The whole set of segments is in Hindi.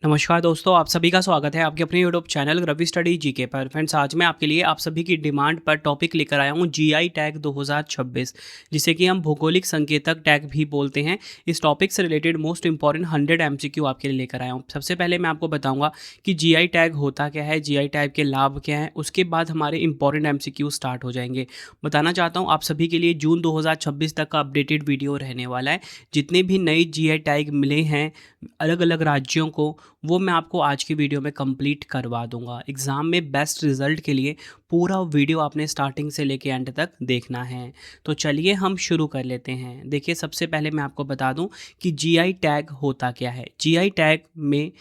नमस्कार दोस्तों, आप सभी का स्वागत है आपके अपने YouTube channel Ravi study GK पर। फ्रेंड्स, आज मैं आपके लिए आप सभी की डिमांड पर टॉपिक लेकर आया हूं जीआई टैग 2026, जिसे कि हम भौगोलिक संकेतक टैग भी बोलते हैं। इस टॉपिक से रिलेटेड मोस्ट इंपॉर्टेंट 100 एमसीक्यू आपके लिए लेकर आया हूं। सबसे पहले मैं आपको बताऊंगा कि जीआई टैग होता क्या है, जीआई टैग के लाभ क्या हैं। उसके बाद हमारे इंपॉर्टेंट एमसीक्यू स्टार्ट हो जाएंगे। बताना चाहता हूँ आप सभी के लिए जून 2026 तक का अपडेटेड वीडियो रहने वाला है। जितने भी नए जीआई टैग मिले हैं अलग अलग राज्यों को, वो मैं आपको आज की वीडियो में कंप्लीट करवा दूंगा। एग्ज़ाम में बेस्ट रिजल्ट के लिए पूरा वीडियो आपने स्टार्टिंग से लेके एंड तक देखना है। तो चलिए हम शुरू कर लेते हैं। देखिए, सबसे पहले मैं आपको बता दूं कि जीआई टैग होता क्या है। जीआई टैग में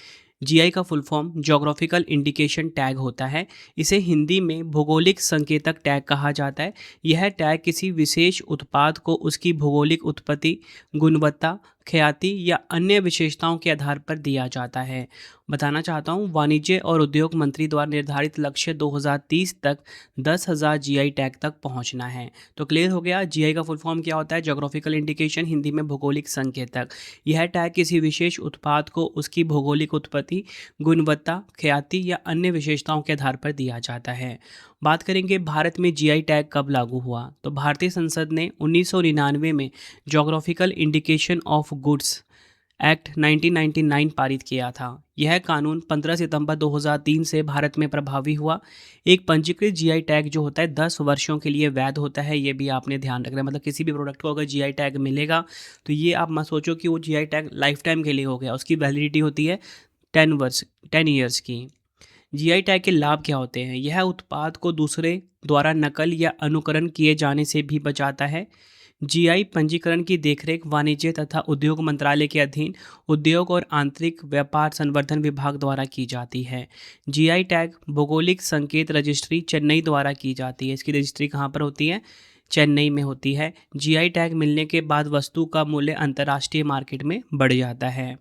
जीआई का full form geographical indication tag होता है। इसे हिंदी में भौगोलिक संकेतक टैग कहा जाता है। यह टैग किसी विशेष उत्पाद को उसकी भौगोलिक उत्पत्ति, गुणवत्ता, ख्याति या अन्य विशेषताओं के आधार पर दिया जाता है। बताना चाहता हूँ, वाणिज्य और उद्योग मंत्री द्वारा निर्धारित लक्ष्य 2030 तक 10,000 जीआई टैग तक पहुँचना है। तो क्लियर हो गया, जीआई का फुल फॉर्म क्या होता है। ज्योग्राफिकल इंडिकेशन, हिंदी में भौगोलिक संकेतक। यह टैग किसी विशेष उत्पाद को उसकी भौगोलिक उत्पत्ति, गुणवत्ता, ख्याति या अन्य विशेषताओं के आधार पर दिया जाता है। बात करेंगे भारत में जीआई टैग कब लागू हुआ, तो भारतीय संसद ने 1999 में geographical indication of goods act 1999 पारित किया था। यह कानून 15 सितंबर 2003 से भारत में प्रभावी हुआ। एक पंजीकृत जीआई टैग जो होता है 10 वर्षों के लिए वैध होता है। ये भी आपने ध्यान रखना है। मतलब किसी भी प्रोडक्ट को अगर जीआई टैग मिलेगा तो ये आप मत सोचो कि वो जीआई टैग लाइफ टाइम के लिए हो गया। उसकी वैलिडिटी होती है 10 ईयर्स की। जीआई टैग के लाभ क्या होते हैं। यह उत्पाद को दूसरे द्वारा नकल या अनुकरण किए जाने से भी बचाता है। जीआई पंजीकरण की देखरेख वाणिज्य तथा उद्योग मंत्रालय के अधीन उद्योग और आंतरिक व्यापार संवर्धन विभाग द्वारा की जाती है। जीआई टैग भौगोलिक संकेत रजिस्ट्री चेन्नई द्वारा की जाती है। इसकी रजिस्ट्री कहाँ पर होती है, चेन्नई में होती है। जीआई टैग मिलने के बाद वस्तु का मूल्य अंतर्राष्ट्रीय मार्केट में बढ़ जाता है।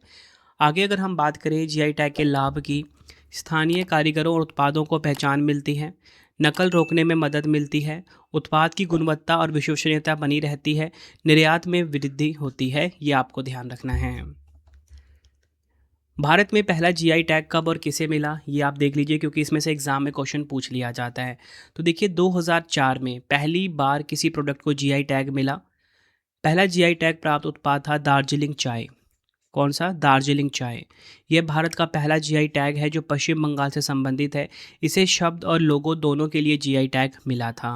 आगे अगर हम बात करें जीआई टैग के लाभ की, स्थानीय कारीगरों और उत्पादों को पहचान मिलती है, नकल रोकने में मदद मिलती है, उत्पाद की गुणवत्ता और विश्वसनीयता बनी रहती है, निर्यात में वृद्धि होती है। ये आपको ध्यान रखना है। भारत में पहला जीआई टैग कब और किसे मिला, ये आप देख लीजिए, क्योंकि इसमें से एग्जाम में क्वेश्चन पूछ लिया जाता है। तो देखिए, 2004 में पहली बार किसी प्रोडक्ट को जीआई टैग मिला। पहला जीआई टैग प्राप्त उत्पाद था दार्जिलिंग चाय। कौन सा, दार्जिलिंग चाय। यह भारत का पहला जीआई टैग है जो पश्चिम बंगाल से संबंधित है। इसे शब्द और लोगो दोनों के लिए जीआई टैग मिला था।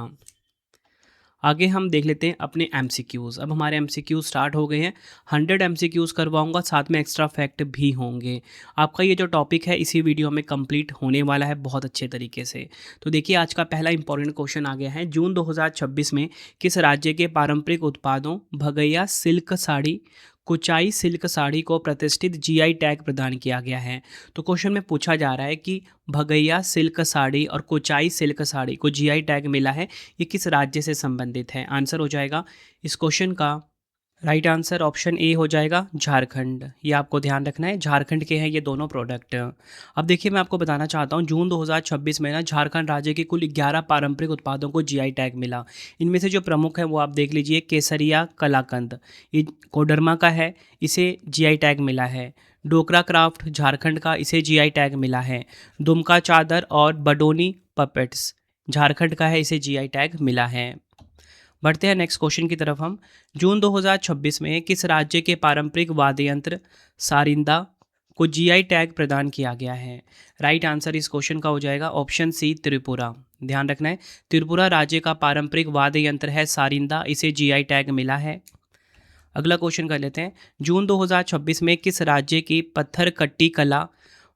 आगे हम देख लेते हैं अपने एमसीक्यूज़। अब हमारे एमसीक्यूज़ स्टार्ट हो गए हैं। 100 एमसीक्यूज़ करवाऊंगा, साथ में एक्स्ट्रा फैक्ट भी होंगे। आपका ये जो टॉपिक है इसी वीडियो में कंप्लीट होने वाला है बहुत अच्छे तरीके से। तो देखिए, आज का पहला इंपॉर्टेंट क्वेश्चन आ गया है। जून 2026 में किस राज्य के पारंपरिक उत्पादों भगैया सिल्क साड़ी, कुचाई सिल्क साड़ी को प्रतिष्ठित जीआई टैग प्रदान किया गया है। तो क्वेश्चन में पूछा जा रहा है कि भगैया सिल्क साड़ी और कुचाई सिल्क साड़ी को जीआई टैग मिला है, ये किस राज्य से संबंधित है। आंसर हो जाएगा इस क्वेश्चन का राइट आंसर ऑप्शन ए हो जाएगा, झारखंड। ये आपको ध्यान रखना है, झारखंड के हैं ये दोनों प्रोडक्ट। अब देखिए, मैं आपको बताना चाहता हूँ, जून 2026 में ना झारखंड राज्य के कुल 11 पारंपरिक उत्पादों को जीआई टैग मिला। इनमें से जो प्रमुख है वो आप देख लीजिए। केसरिया कलाकंद, ये कोडरमा का है, इसे जीआई टैग मिला है। डोकरा क्राफ्ट झारखंड का, इसे जीआई टैग मिला है। दुमका चादर और बडोनी पपेट्स झारखंड का है, इसे जीआई टैग मिला है। बढ़ते हैं नेक्स्ट क्वेश्चन की तरफ हम। जून 2026 में किस राज्य के पारंपरिक वाद्य यंत्र सारिंदा को जीआई टैग प्रदान किया गया है। राइट आंसर इस क्वेश्चन का हो जाएगा ऑप्शन सी, त्रिपुरा। ध्यान रखना है, त्रिपुरा राज्य का पारंपरिक वाद्य यंत्र है सारिंदा, इसे जीआई टैग मिला है। अगला क्वेश्चन कर लेते हैं। जून 2026 में किस राज्य की पत्थर कट्टी कला,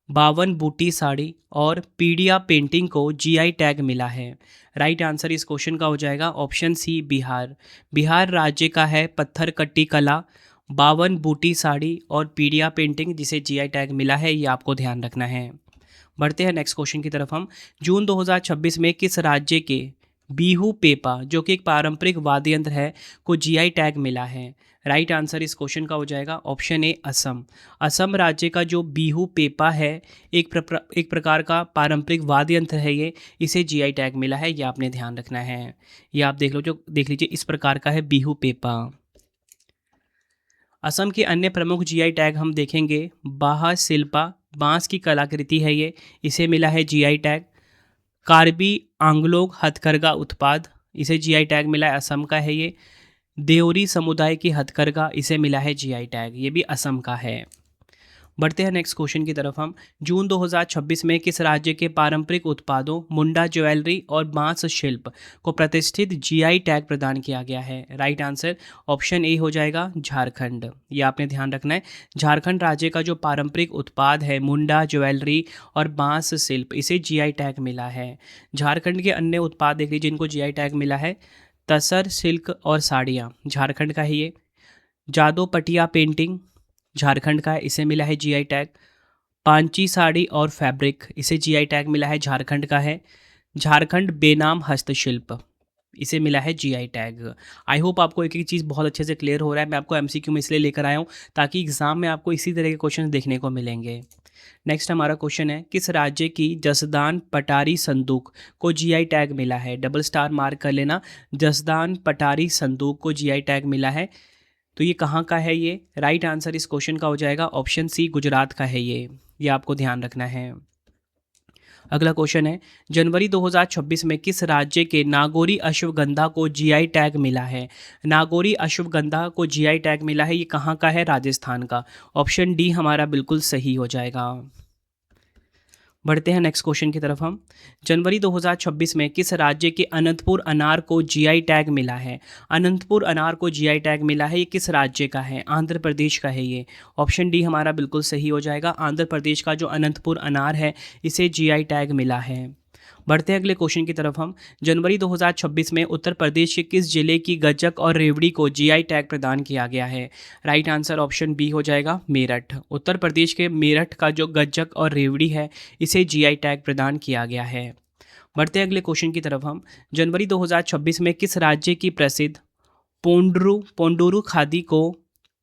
52 बूटी साड़ी और पीडिया पेंटिंग को जीआई टैग मिला है। राइट आंसर इस क्वेश्चन का हो जाएगा ऑप्शन सी, बिहार। बिहार राज्य का है पत्थर कट्टी कला, 52 बूटी साड़ी और पीडिया पेंटिंग, जिसे जीआई टैग मिला है। ये आपको ध्यान रखना है। बढ़ते हैं नेक्स्ट क्वेश्चन की तरफ हम। जून 2026 में किस राज्य के बीहू पेपा, जो कि एक पारंपरिक वाद्य यंत्र है, को जीआई टैग मिला है। राइट आंसर इस क्वेश्चन का हो जाएगा ऑप्शन ए, असम। असम राज्य का जो बीहू पेपा है, एक प्रकार का पारंपरिक वाद्य यंत्र है ये, इसे जीआई टैग मिला है। ये आपने ध्यान रखना है। ये आप देख लीजिए, इस प्रकार का है बीहू पेपा। असम के अन्य प्रमुख जीआई टैग हम देखेंगे, बाहा शिल्पा बांस की कलाकृति है ये, इसे मिला है जीआई टैग। कार्बी आंगलोग हथकरघा उत्पाद, इसे जीआई टैग मिला है, असम का है ये। देओरी समुदाय की हथकरघा, इसे मिला है जीआई टैग, ये भी असम का है। बढ़ते हैं नेक्स्ट क्वेश्चन की तरफ हम। जून 2026 में किस राज्य के पारंपरिक उत्पादों मुंडा ज्वेलरी और बांस शिल्प को प्रतिष्ठित जीआई टैग प्रदान किया गया है? राइट आंसर ऑप्शन ए हो जाएगा झारखंड। ये आपने ध्यान रखना है, झारखंड राज्य का जो पारंपरिक उत्पाद है मुंडा ज्वेलरी और बांस शिल्प, इसे जीआई टैग मिला है। झारखंड के अन्य उत्पाद देख लीजिए जिनको जीआई टैग मिला है, तसर सिल्क और साड़ियाँ, झारखंड का है ये। जादो पटिया पेंटिंग, झारखंड का है, इसे मिला है जीआई टैग। पांची साड़ी और फैब्रिक, इसे जीआई टैग मिला है, झारखंड का है। झारखंड बेनाम हस्तशिल्प, इसे मिला है जीआई टैग। आई होप आपको एक एक चीज़ बहुत अच्छे से क्लियर हो रहा है। मैं आपको एमसीक्यू में इसलिए लेकर आया हूँ ताकि एग्जाम में आपको इसी तरह के क्वेश्चन देखने को मिलेंगे। नेक्स्ट हमारा क्वेश्चन है, किस राज्य की जसदान पटारी संदूक को जीआई टैग मिला है? डबल स्टार मार्क कर लेना, जसदान पटारी संदूक को जीआई टैग मिला है। तो ये कहाँ का है? ये राइट आंसर इस क्वेश्चन का हो जाएगा ऑप्शन सी, गुजरात का है ये आपको ध्यान रखना है। अगला क्वेश्चन है, जनवरी 2026 में किस राज्य के नागौरी अश्वगंधा को जीआई टैग मिला है? नागौरी अश्वगंधा को जीआई टैग मिला है, ये कहाँ का है? राजस्थान का। ऑप्शन डी हमारा बिल्कुल सही हो जाएगा। बढ़ते हैं नेक्स्ट क्वेश्चन की तरफ हम। जनवरी 2026 में किस राज्य के अनंतपुर अनार को जीआई टैग मिला है? अनंतपुर अनार को जीआई टैग मिला है, ये किस राज्य का है? आंध्र प्रदेश का है ये। ऑप्शन डी हमारा बिल्कुल सही हो जाएगा, आंध्र प्रदेश का जो अनंतपुर अनार है इसे जीआई टैग मिला है। बढ़ते हैं अगले क्वेश्चन की तरफ हम। जनवरी 2026 में उत्तर प्रदेश के किस जिले की गज्जक और रेवड़ी को जीआई टैग प्रदान किया गया है? राइट आंसर ऑप्शन बी हो जाएगा, मेरठ। उत्तर प्रदेश के मेरठ का जो गज्जक और रेवड़ी है इसे जीआई टैग प्रदान किया गया है। बढ़ते हैं अगले क्वेश्चन की तरफ हम। जनवरी 2026 में किस राज्य की प्रसिद्ध पोंडुरु खादी को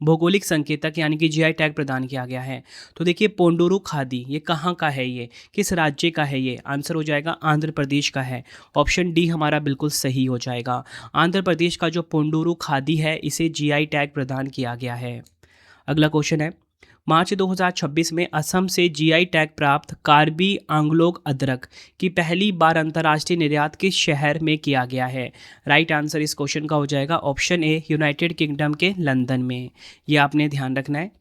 भौगोलिक संकेतक यानी कि जीआई टैग प्रदान किया गया है? तो देखिए पोंडुरु खादी ये कहाँ का है, ये किस राज्य का है? ये आंसर हो जाएगा आंध्र प्रदेश का है। ऑप्शन डी हमारा बिल्कुल सही हो जाएगा, आंध्र प्रदेश का जो पोंडुरु खादी है इसे जीआई टैग प्रदान किया गया है। अगला क्वेश्चन है, मार्च 2026 में असम से जीआई टैग प्राप्त कार्बी आंगलोग अदरक की पहली बार अंतर्राष्ट्रीय निर्यात किस शहर में किया गया है? राइट आंसर इस क्वेश्चन का हो जाएगा ऑप्शन ए, यूनाइटेड किंगडम के लंदन में। ये आपने ध्यान रखना है।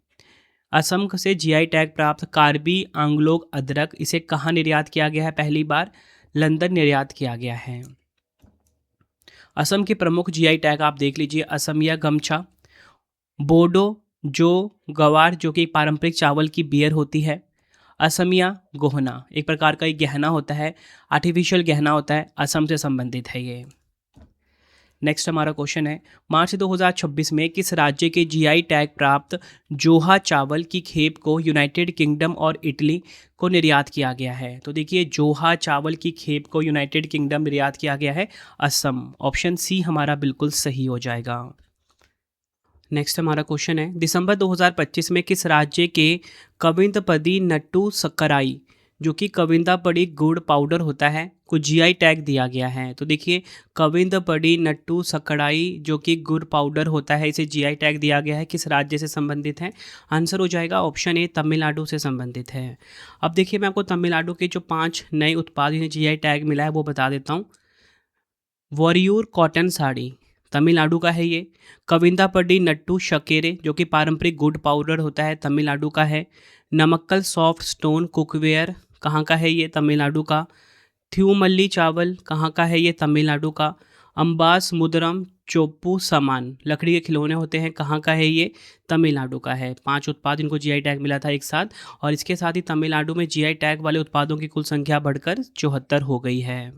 असम से जीआई टैग प्राप्त कार्बी आंगलोग अदरक, इसे कहाँ निर्यात किया गया है? पहली बार लंदन निर्यात किया गया है। असम के प्रमुख जीआई टैग आप देख लीजिए, असमिया गमछा, बोडो जो गवार जो कि पारंपरिक चावल की बियर होती है, असमिया गहना एक प्रकार का एक गहना होता है, आर्टिफिशियल गहना होता है, असम से संबंधित है ये। नेक्स्ट हमारा क्वेश्चन है, मार्च 2026 में किस राज्य के जीआई टैग प्राप्त जोहा चावल की खेप को यूनाइटेड किंगडम और इटली को निर्यात किया गया है? तो देखिए जोहा चावल की खेप को यूनाइटेड किंगडम निर्यात किया गया है, असम। ऑप्शन सी हमारा बिल्कुल सही हो जाएगा। नेक्स्ट हमारा क्वेश्चन है, दिसंबर 2025 में किस राज्य के कविंदपदी नट्टू सक्कराई जो कि कविंदापड़ी गुड़ पाउडर होता है को जीआई टैग दिया गया है? तो देखिए कविंदपड़ी नट्टू सक्कराई जो कि गुड़ पाउडर होता है इसे जीआई टैग दिया गया है, किस राज्य से संबंधित है? आंसर हो जाएगा ऑप्शन ए, तमिलनाडु से संबंधित है। अब देखिए मैं आपको तमिलनाडु के जो 5 नए उत्पाद जिन्हें जीआई टैग मिला है वो बता देता हूँ। वॉरियूर कॉटन साड़ी तमिलनाडु का है ये। कविंदापड्डी नट्टू शकेरे जो कि पारंपरिक गुड़ पाउडर होता है, तमिलनाडु का है। नमक्कल सॉफ्ट स्टोन कुकवेयर कहाँ का है? ये तमिलनाडु का। थ्यूमल्ली चावल कहाँ का है? ये तमिलनाडु का। अम्बास मुदरम चोप्पू सामान लकड़ी के खिलौने होते हैं, कहाँ का है? ये तमिलनाडु का है। 5 उत्पाद इनको जीआई टैग मिला था एक साथ, और इसके साथ ही तमिलनाडु में जीआई टैग वाले उत्पादों की कुल संख्या बढ़कर 74 हो गई है।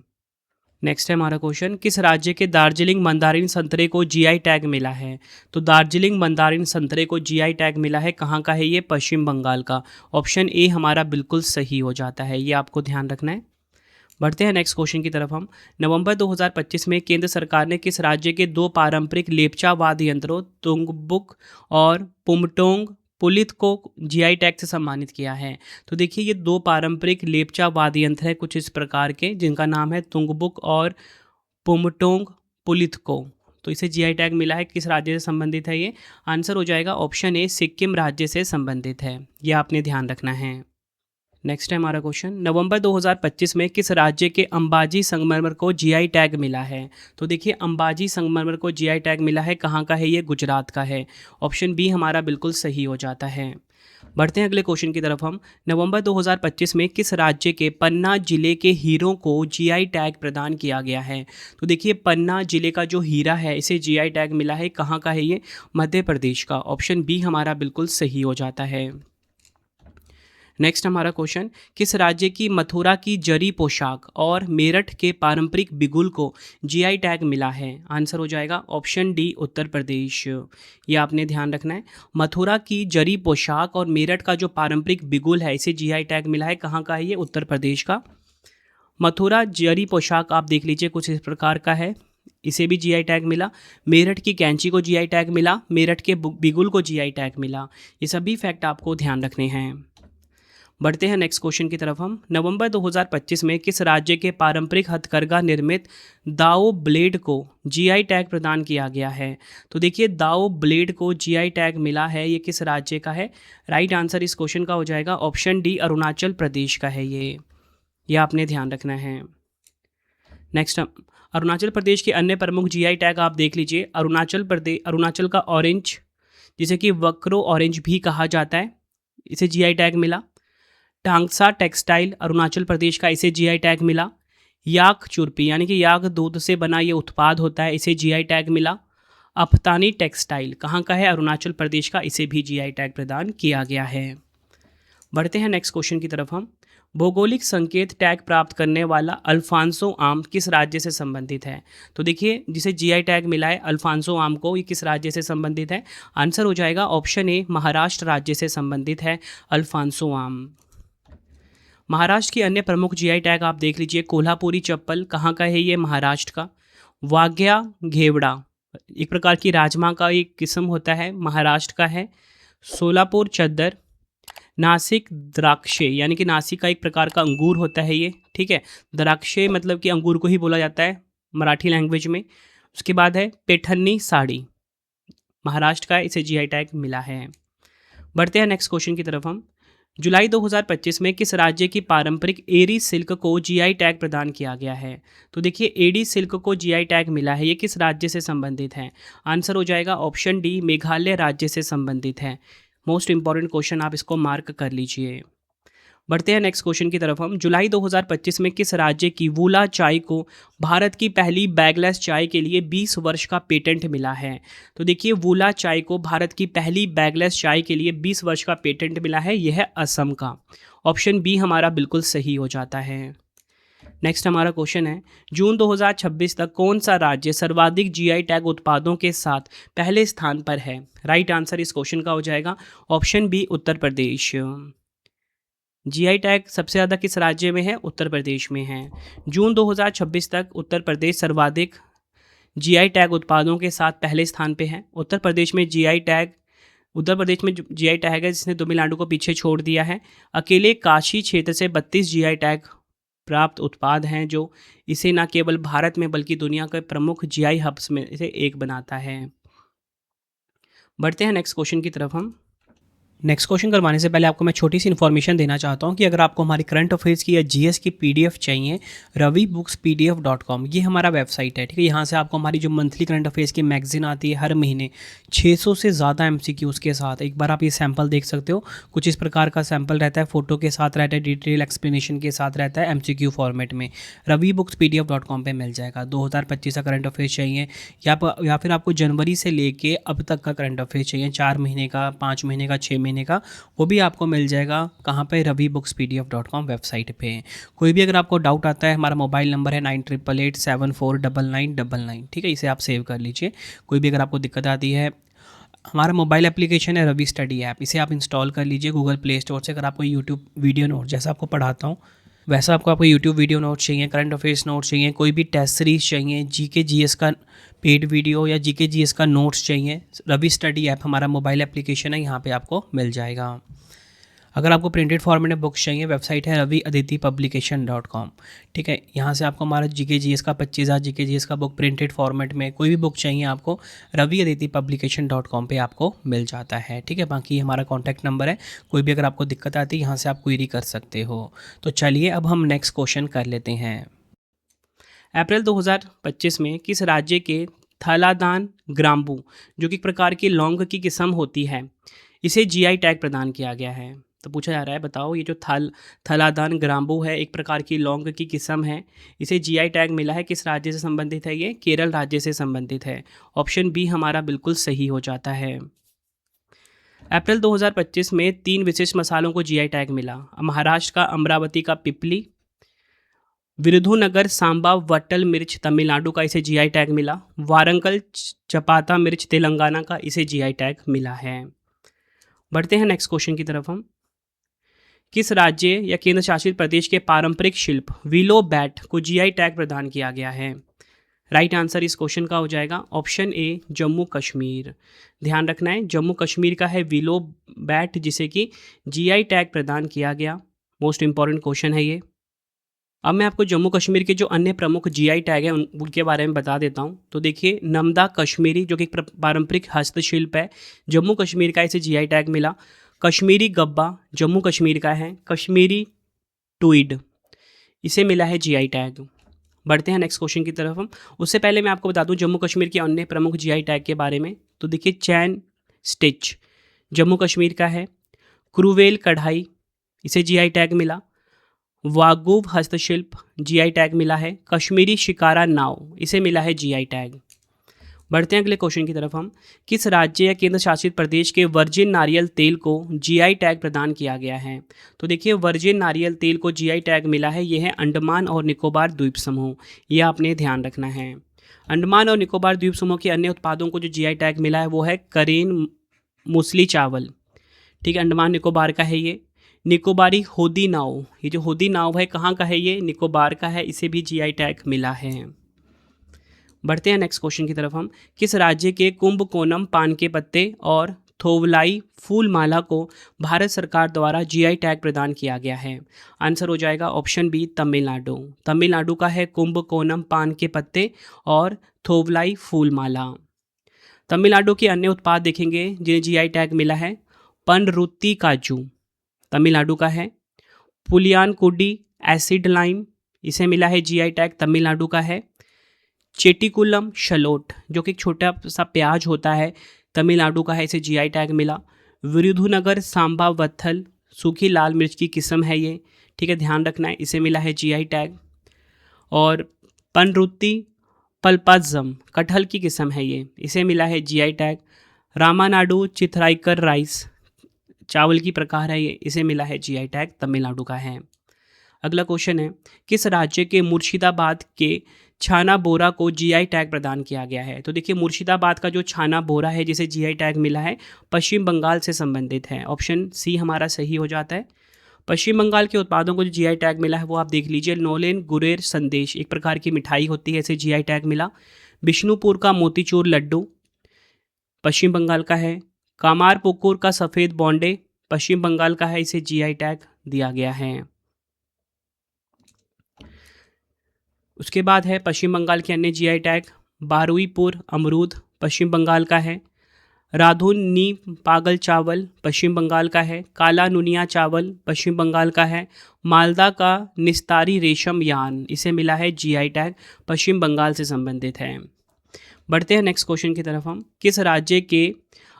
नेक्स्ट है हमारा क्वेश्चन, किस राज्य के दार्जिलिंग मंदारिन संतरे को जीआई टैग मिला है? तो दार्जिलिंग मंदारिन संतरे को जीआई टैग मिला है, कहाँ का है? ये पश्चिम बंगाल का। ऑप्शन ए हमारा बिल्कुल सही हो जाता है, ये आपको ध्यान रखना है। बढ़ते हैं नेक्स्ट क्वेश्चन की तरफ हम। नवंबर 2025 में केंद्र सरकार ने किस राज्य के 2 पारंपरिक लेपचा वाद्य यंत्रों तुंगबुक और पुमटोंग पुलित को जीआई टैग से सम्मानित किया है? तो देखिए ये 2 पारंपरिक लेपचा वाद्य यंत्र है कुछ इस प्रकार के, जिनका नाम है तुंगबुक और पुमटोंग पुलित को। तो इसे जीआई टैग मिला है, किस राज्य से संबंधित है ये? आंसर हो जाएगा ऑप्शन ए, सिक्किम राज्य से संबंधित है, ये आपने ध्यान रखना है। नेक्स्ट है हमारा क्वेश्चन, नवंबर 2025 में किस राज्य के अंबाजी संगमरमर को जीआई टैग मिला है? तो देखिए अंबाजी संगमरमर को जीआई टैग मिला है, कहाँ का है ये? गुजरात का है। ऑप्शन बी हमारा बिल्कुल सही हो जाता है। बढ़ते हैं अगले क्वेश्चन की तरफ हम। नवंबर 2025 में किस राज्य के पन्ना जिले के हीरों को जीआई टैग प्रदान किया गया है? तो देखिए पन्ना जिले का जो हीरा है इसे जीआई टैग मिला है, कहाँ का है ये? मध्य प्रदेश का। ऑप्शन बी हमारा बिल्कुल सही हो जाता है। नेक्स्ट हमारा क्वेश्चन, किस राज्य की मथुरा की जरी पोशाक और मेरठ के पारंपरिक बिगुल को जीआई टैग मिला है? आंसर हो जाएगा ऑप्शन डी उत्तर प्रदेश। ये आपने ध्यान रखना है, मथुरा की जरी पोशाक और मेरठ का जो पारंपरिक बिगुल है इसे जीआई टैग मिला है, कहाँ का है ये? उत्तर प्रदेश का। मथुरा जरी पोशाक आप देख लीजिए कुछ इस प्रकार का है, इसे भी जीआई टैग मिला। मेरठ की कैंची को जीआई टैग मिला, मेरठ के बिगुल को जीआई टैग मिला। ये सभी फैक्ट आपको ध्यान रखने हैं। बढ़ते हैं नेक्स्ट क्वेश्चन की तरफ हम। नवंबर 2025 में किस राज्य के पारंपरिक हथकरघा निर्मित दाओ ब्लेड को जीआई टैग प्रदान किया गया है? तो देखिए दाओ ब्लेड को जीआई टैग मिला है, ये किस राज्य का है? राइट आंसर इस क्वेश्चन का हो जाएगा ऑप्शन डी अरुणाचल प्रदेश का है ये आपने ध्यान रखना है। नेक्स्ट अरुणाचल प्रदेश के अन्य प्रमुख जीआई टैग आप देख लीजिए। अरुणाचल का ऑरेंज, जिसे कि वक्रो ऑरेंज भी कहा जाता है, इसे जीआई टैग मिला। टांगसा टेक्सटाइल अरुणाचल प्रदेश का, इसे जीआई टैग मिला। याक चुरपी यानी कि याक दूध से बना ये उत्पाद होता है, इसे जीआई टैग मिला। अफतानी टेक्सटाइल कहाँ का है? अरुणाचल प्रदेश का, इसे भी जीआई टैग प्रदान किया गया है। बढ़ते हैं नेक्स्ट क्वेश्चन की तरफ हम। भौगोलिक संकेत टैग प्राप्त करने वाला अल्फांसो आम किस राज्य से संबंधित है? तो देखिए जिसे जीआई टैग मिला है अल्फांसो आम को, ये किस राज्य से संबंधित है? आंसर हो जाएगा ऑप्शन ए महाराष्ट्र राज्य से संबंधित है अल्फांसो आम। महाराष्ट्र के अन्य प्रमुख जीआई टैग आप देख लीजिए। कोल्हापुरी चप्पल कहाँ का है? ये महाराष्ट्र का। वाग्या घेवड़ा एक प्रकार की राजमा का एक किस्म होता है, महाराष्ट्र का है। सोलापुर चद्दर। नासिक द्राक्षे यानी कि नासिक का एक प्रकार का अंगूर होता है ये, ठीक है। द्राक्षे मतलब कि अंगूर को ही बोला जाता है मराठी लैंग्वेज में। उसके बाद है पैठनी साड़ी, महाराष्ट्र का, इसे जीआई टैग मिला है। बढ़ते हैं नेक्स्ट क्वेश्चन की तरफ हम। जुलाई 2025 में किस राज्य की पारंपरिक एरी सिल्क को जीआई टैग प्रदान किया गया है? तो देखिए एडी सिल्क को जीआई टैग मिला है, ये किस राज्य से संबंधित है? आंसर हो जाएगा ऑप्शन डी मेघालय राज्य से संबंधित है। मोस्ट इंपॉर्टेंट क्वेश्चन, आप इसको मार्क कर लीजिए। बढ़ते हैं नेक्स्ट क्वेश्चन की तरफ हम। जुलाई 2025 में किस राज्य की वूला चाय को भारत की पहली बैगलेस चाय के लिए 20 वर्ष का पेटेंट मिला है? तो देखिए वूला चाय को भारत की पहली बैगलेस चाय के लिए 20 वर्ष का पेटेंट मिला है, यह है असम का। ऑप्शन बी हमारा बिल्कुल सही हो जाता है। नेक्स्ट हमारा क्वेश्चन है, जून 2026 तक कौन सा राज्य सर्वाधिक जीआई टैग उत्पादों के साथ पहले स्थान पर है? राइट आंसर इस क्वेश्चन का हो जाएगा option B Uttar Pradesh. GI tag सबसे ज़्यादा किस राज्य में है? उत्तर प्रदेश में है। जून 2026 तक उत्तर प्रदेश सर्वाधिक जीआई टैग उत्पादों के साथ पहले स्थान पे है। उत्तर प्रदेश में जीआई टैग है जिसने तमिलनाडु को पीछे छोड़ दिया है। अकेले काशी क्षेत्र से 32 जीआई टैग प्राप्त उत्पाद हैं, जो इसे न केवल भारत में बल्कि दुनिया के प्रमुख जीआई हब्स में से एक बनाता है। बढ़ते हैं नेक्स्ट क्वेश्चन की तरफ हम। नेक्स्ट क्वेश्चन करवाने से पहले आपको मैं छोटी सी इन्फॉर्मेशन देना चाहता हूं कि अगर आपको हमारी करंट अफेयर्स की या जीएस की पीडीएफ चाहिए, ravibookspdf.com ये हमारा वेबसाइट है, ठीक है। यहाँ से आपको हमारी जो मंथली करंट अफेयर्स की मैगजीन आती है हर महीने 600 से ज़्यादा एमसीक्यूज़ के साथ, एक बार आप ये सैम्पल देख सकते हो। कुछ इस प्रकार का सैम्पल रहता है, फोटो के साथ रहता है, डिटेल एक्सप्लेनेशन के साथ रहता है, एमसीक्यू फॉर्मेट में। ravibookspdf.com पर मिल जाएगा। 2025 का करंट अफेयर्स चाहिए या फिर आपको जनवरी से लेके अब तक का करंट अफेयर्स चाहिए, 4 महीने का, 5 महीने का, 6 महीने का, वो भी आपको मिल जाएगा। कहाँ पे? ravibookspdf.com वेबसाइट पे। कोई भी अगर आपको डाउट आता है, हमारा मोबाइल नंबर है 9888749999, ठीक है, इसे आप सेव कर लीजिए। कोई भी अगर आपको दिक्कत आती है, हमारा मोबाइल एप्लीकेशन है रवि स्टडी ऐप, इसे आप इंस्टॉल कर लीजिए गूगल प्ले स्टोर से। अगर आपको यूट्यूब वीडियो नोट जैसा आपको पढ़ाता हूँ वैसा आपको यूट्यूब वीडियो नोट्स चाहिए, करंट अफेयर्स नोट्स चाहिए, कोई भी टेस्ट सीरीज चाहिए, जीके जीएस का पेड वीडियो या जीके जीएस का नोट्स चाहिए, रवि स्टडी ऐप हमारा मोबाइल एप्लीकेशन है, यहाँ पे आपको मिल जाएगा। अगर आपको प्रिंटेड फॉर्मेट में बुक्स चाहिए, वेबसाइट है raviaditipublication.com। ठीक है, यहाँ से आपको हमारा जीके जीएस का 25,000 जीके जीएस का बुक प्रिंटेड फॉर्मेट में कोई भी बुक चाहिए आपको raviaditipublication.com पे आपको मिल जाता है। ठीक है, बाकी हमारा कॉन्टैक्ट नंबर है, कोई भी अगर आपको दिक्कत आती है यहाँ से आप क्वेरी कर सकते हो। तो चलिए अब हम नेक्स्ट क्वेश्चन कर लेते हैं। अप्रैल 2025 में किस राज्य के थलादान ग्राम्बू, जो कि एक प्रकार की लौंग की किस्म होती है, इसे जीआई टैग प्रदान किया गया है? तो पूछा जा रहा है, बताओ ये जो थलादान ग्राम्बू है, एक प्रकार की लौंग की किस्म है, इसे जीआई टैग मिला है, किस राज्य से संबंधित है? ये केरल राज्य से संबंधित है। ऑप्शन बी हमारा बिल्कुल सही हो जाता है। अप्रैल 2025 में 3 विशिष्ट मसालों को जीआई टैग मिला। महाराष्ट्र का अमरावती का पिपली, विरुधुनगर सांबा वट्टल मिर्च तमिलनाडु का इसे जीआई टैग मिला, वारंगल चपाता मिर्च तेलंगाना का इसे जीआई टैग मिला है। बढ़ते हैं नेक्स्ट क्वेश्चन की तरफ हम। किस राज्य या केंद्र शासित प्रदेश के पारंपरिक शिल्प विलो बैट को जीआई टैग प्रदान किया गया है? राइट आंसर इस क्वेश्चन का हो जाएगा ऑप्शन ए जम्मू कश्मीर। ध्यान रखना है, जम्मू कश्मीर का है विलो बैट जिसे कि जीआई टैग प्रदान किया गया। मोस्ट इंपॉर्टेंट क्वेश्चन है ये। अब मैं आपको जम्मू कश्मीर के जो अन्य प्रमुख जीआई टैग हैं उनके बारे में बता देता हूं। तो देखिए, नमदा कश्मीरी जो कि एक पारंपरिक हस्तशिल्प है, जम्मू कश्मीर का इसे जीआई टैग मिला। कश्मीरी गब्बा जम्मू कश्मीर का है। कश्मीरी ट्वीड इसे मिला है जीआई टैग। बढ़ते हैं नेक्स्ट क्वेश्चन की तरफ हम। उससे पहले मैं आपको बता दूं जम्मू कश्मीर के अन्य प्रमुख जीआई टैग के बारे में। तो देखिए, चैन स्टिच जम्मू कश्मीर का है। क्रूवेल कढ़ाई इसे जीआई टैग मिला। वागुव हस्तशिल्प जीआई टैग मिला है। कश्मीरी शिकारा नाव इसे मिला है जीआई टैग। बढ़ते हैं अगले क्वेश्चन की तरफ हम। किस राज्य या केंद्र शासित प्रदेश के वर्जिन नारियल तेल को जीआई टैग प्रदान किया गया है? तो देखिए, वर्जिन नारियल तेल को जीआई टैग मिला है, यह है अंडमान और निकोबार द्वीप समूह। यह आपने ध्यान रखना है। अंडमान और निकोबार द्वीप समूह के अन्य उत्पादों को जो जीआई टैग मिला है वो है करेन मूसली चावल। ठीक है, अंडमान निकोबार का है ये। निकोबारी होदी नाव, ये जो होदी नाव है कहाँ का है? ये निकोबार का है, इसे भी जीआई टैग मिला है। बढ़ते हैं नेक्स्ट क्वेश्चन की तरफ हम। किस राज्य के कुंभकोनम पान के पत्ते और थोवलाई फूल माला को भारत सरकार द्वारा जीआई टैग प्रदान किया गया है? आंसर हो जाएगा ऑप्शन बी तमिलनाडु। तमिलनाडु का है कुंभकोनम पान के पत्ते और थोवलाई फूल माला। तमिलनाडु के अन्य उत्पाद देखेंगे जिन्हें जीआई टैग मिला है। पनरुत्ती काजू तमिलनाडु का है। पुलियानकुडी एसिड लाइम इसे मिला है जीआई टैग, तमिलनाडु का है। चेटिकुलम शलोट जो कि एक छोटा सा प्याज होता है, तमिलनाडु का है, इसे जीआई टैग मिला। विरुधुनगर सांबा वत्थल सूखी लाल मिर्च की किस्म है ये। ठीक है, ध्यान रखना है, इसे मिला है जीआई टैग। और पनरुत्ती पल्पाजम कटहल की किस्म है ये, इसे मिला है जीआई टैग। रामानाडु चिथराईकर राइस चावल की प्रकार है ये, इसे मिला है जीआई टैग, तमिलनाडु का है। अगला क्वेश्चन है, किस राज्य के मुर्शिदाबाद के छाना बोरा को जीआई टैग प्रदान किया गया है? तो देखिए, मुर्शिदाबाद का जो छाना बोरा है जिसे जीआई टैग मिला है, पश्चिम बंगाल से संबंधित है। ऑप्शन सी हमारा सही हो जाता है। पश्चिम बंगाल के उत्पादों को जो जीआई टैग मिला है वो आप देख लीजिए। नोलेन गुरेर संदेश एक प्रकार की मिठाई होती है, इसे जीआई टैग मिला। बिष्णुपुर का मोतीचूर लड्डू पश्चिम बंगाल का है। कामारपुकुर का सफ़ेद बॉन्डे पश्चिम बंगाल का है, इसे जीआई टैग दिया गया है। उसके बाद है पश्चिम बंगाल के अन्य जीआई टैग। बारुईपुर अमरूद पश्चिम बंगाल का है। राधुनी पागल चावल पश्चिम बंगाल का है। काला नुनिया चावल पश्चिम बंगाल का है। मालदा का निस्तारी रेशम यान इसे मिला है जीआई टैग, पश्चिम बंगाल से संबंधित है। बढ़ते हैं नेक्स्ट क्वेश्चन की तरफ हम। किस राज्य के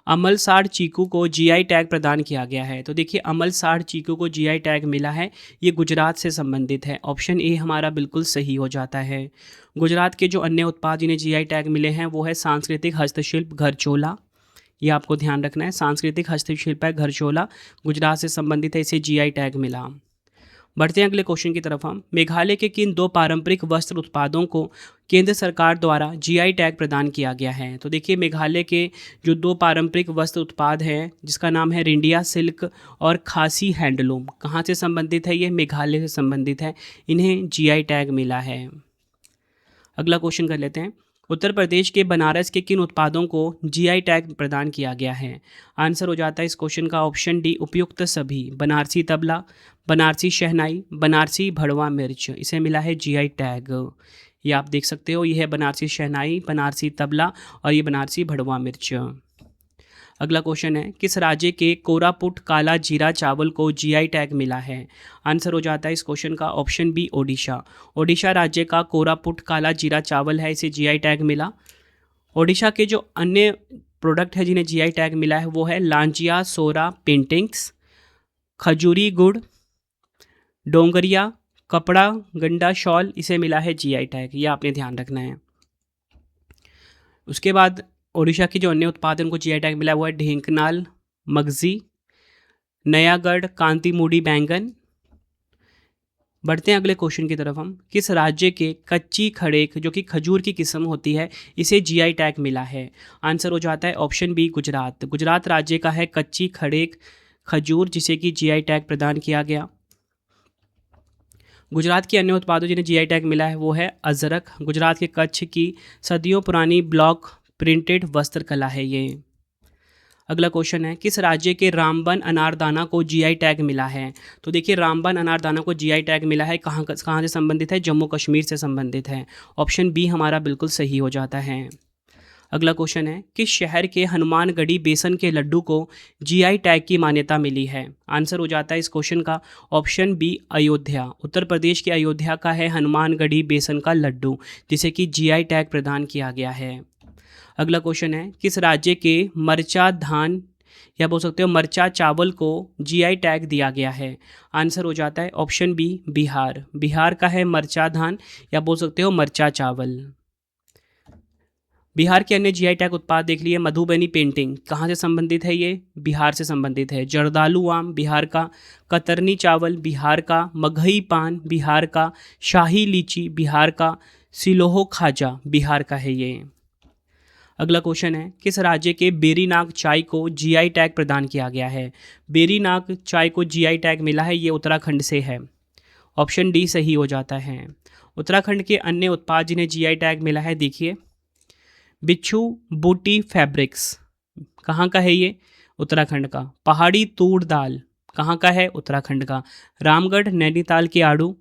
अमलसाड़ चीकू को जीआई टैग प्रदान किया गया है? तो देखिए, अमलसाड़ चीकू को जीआई टैग मिला है, ये गुजरात से संबंधित है। ऑप्शन ए हमारा बिल्कुल सही हो जाता है। गुजरात के जो अन्य उत्पाद जिन्हें जीआई टैग मिले हैं वो है सांस्कृतिक हस्तशिल्प घरचोला, ये आपको ध्यान रखना है। सांस्कृतिक हस्तशिल्प है घरचोला, गुजरात से संबंधित है, इसे जीआई टैग मिला। बढ़ते हैं अगले क्वेश्चन की तरफ हम। मेघालय के किन 2 पारंपरिक वस्त्र उत्पादों को केंद्र सरकार द्वारा जीआई टैग प्रदान किया गया है? तो देखिए, मेघालय के जो 2 पारंपरिक वस्त्र उत्पाद हैं जिसका नाम है रिंडिया सिल्क और खासी हैंडलूम, कहाँ से संबंधित है? ये मेघालय से संबंधित है, इन्हें जीआई टैग मिला है। अगला क्वेश्चन कर लेते हैं। उत्तर प्रदेश के बनारस के किन उत्पादों को जीआई टैग प्रदान किया गया है? आंसर हो जाता है इस क्वेश्चन का ऑप्शन डी, उपयुक्त सभी। बनारसी तबला, बनारसी शहनाई, बनारसी भड़वा मिर्च, इसे मिला है जीआई टैग। ये आप देख सकते हो, ये है बनारसी शहनाई, बनारसी तबला और ये बनारसी भड़वा मिर्च। अगला क्वेश्चन है, किस राज्य के कोरापुट काला जीरा चावल को जीआई टैग मिला है? आंसर हो जाता है इस क्वेश्चन का ऑप्शन बी, ओडिशा। ओडिशा राज्य का कोरापुट काला जीरा चावल है, इसे जीआई टैग मिला। ओडिशा के जो अन्य प्रोडक्ट है जिन्हें जीआई टैग मिला है वो है लांजिया सोरा पेंटिंग्स, खजूरी गुड़, डोंगरिया कपड़ा, गंडा शॉल, इसे मिला है जीआई टैग। ये आपने ध्यान रखना है। उसके बाद ओडिशा की जो अन्य उत्पाद हैं उनको जीआई टैग मिला हुआ है ढेंकनाल मगजी, नयागढ़ कांतीमूडी बैंगन। बढ़ते हैं अगले क्वेश्चन की तरफ हम। किस राज्य के कच्ची खड़ेक जो कि खजूर की किस्म होती है इसे जीआई टैग मिला है? आंसर हो जाता है ऑप्शन बी, गुजरात। गुजरात राज्य का है कच्ची खड़ेक खजूर जिसे कि जीआई टैग प्रदान किया गया। गुजरात के अन्य उत्पादों जिन्हें जीआई टैग मिला है वो है अजरक। गुजरात के कच्छ की सदियों पुरानी ब्लॉक प्रिंटेड वस्त्र कला है ये। अगला क्वेश्चन है, किस राज्य के रामबन अनारदाना को जीआई टैग मिला है? तो देखिए, रामबन अनारदाना को जीआई टैग मिला है, कहाँ से संबंधित है? जम्मू कश्मीर से संबंधित है। ऑप्शन बी हमारा बिल्कुल सही हो जाता है। अगला क्वेश्चन है, किस शहर के हनुमानगढ़ी बेसन के लड्डू को जीआई टैग की मान्यता मिली है? आंसर हो जाता है इस क्वेश्चन का ऑप्शन बी, अयोध्या। उत्तर प्रदेश के अयोध्या का है हनुमानगढ़ी बेसन का लड्डू जिसे कि जीआई टैग प्रदान किया गया है। अगला क्वेश्चन है, किस राज्य के मरचा धान या बोल सकते हो मरचा चावल को जीआई टैग दिया गया है? आंसर हो जाता है ऑप्शन बी, बिहार। बिहार का है मरचा धान या बोल सकते हो मरचा चावल। बिहार के अन्य जीआई टैग उत्पाद देख लिए। मधुबनी पेंटिंग कहाँ से संबंधित है? ये बिहार से संबंधित है। जर्दालू आम बिहार का, कतरनी चावल बिहार का, मगही पान बिहार का, शाही लीची बिहार का, सिलोहो खाजा बिहार का है ये। अगला क्वेश्चन है, किस राज्य के बेरीनाग चाय को जीआई टैग प्रदान किया गया है? बेरीनाग चाय को जीआई टैग मिला है, ये उत्तराखंड से है। ऑप्शन डी सही हो जाता है। उत्तराखंड के अन्य उत्पाद जिन्हें जीआई टैग मिला है, देखिए बिच्छू बूटी फैब्रिक्स कहाँ का है? ये उत्तराखंड का। पहाड़ी तूर दाल कहाँ का है? उत्तराखंड का। रामगढ़ नैनीताल के आड़ू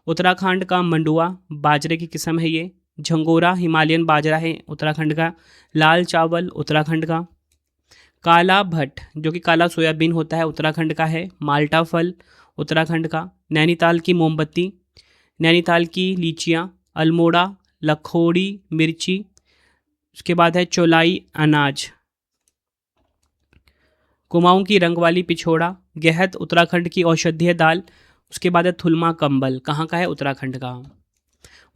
उत्तराखंड का। मंडुआ बाजरे की किस्म है ये। झंगोरा हिमालयन बाजरा है उत्तराखंड का। लाल चावल उत्तराखंड का। काला भट्ट जो कि काला सोयाबीन होता है उत्तराखंड का है। माल्टा फल उत्तराखंड का। नैनीताल की मोमबत्ती, नैनीताल की लीचियाँ, अल्मोड़ा लखोड़ी मिर्ची। उसके बाद है चौलाई अनाज, कुमाऊं की रंग वाली पिछोड़ा, गहत उत्तराखंड की औषधीय दाल। उसके बाद है थुलमा कंबल, कहाँ का है? उत्तराखंड का।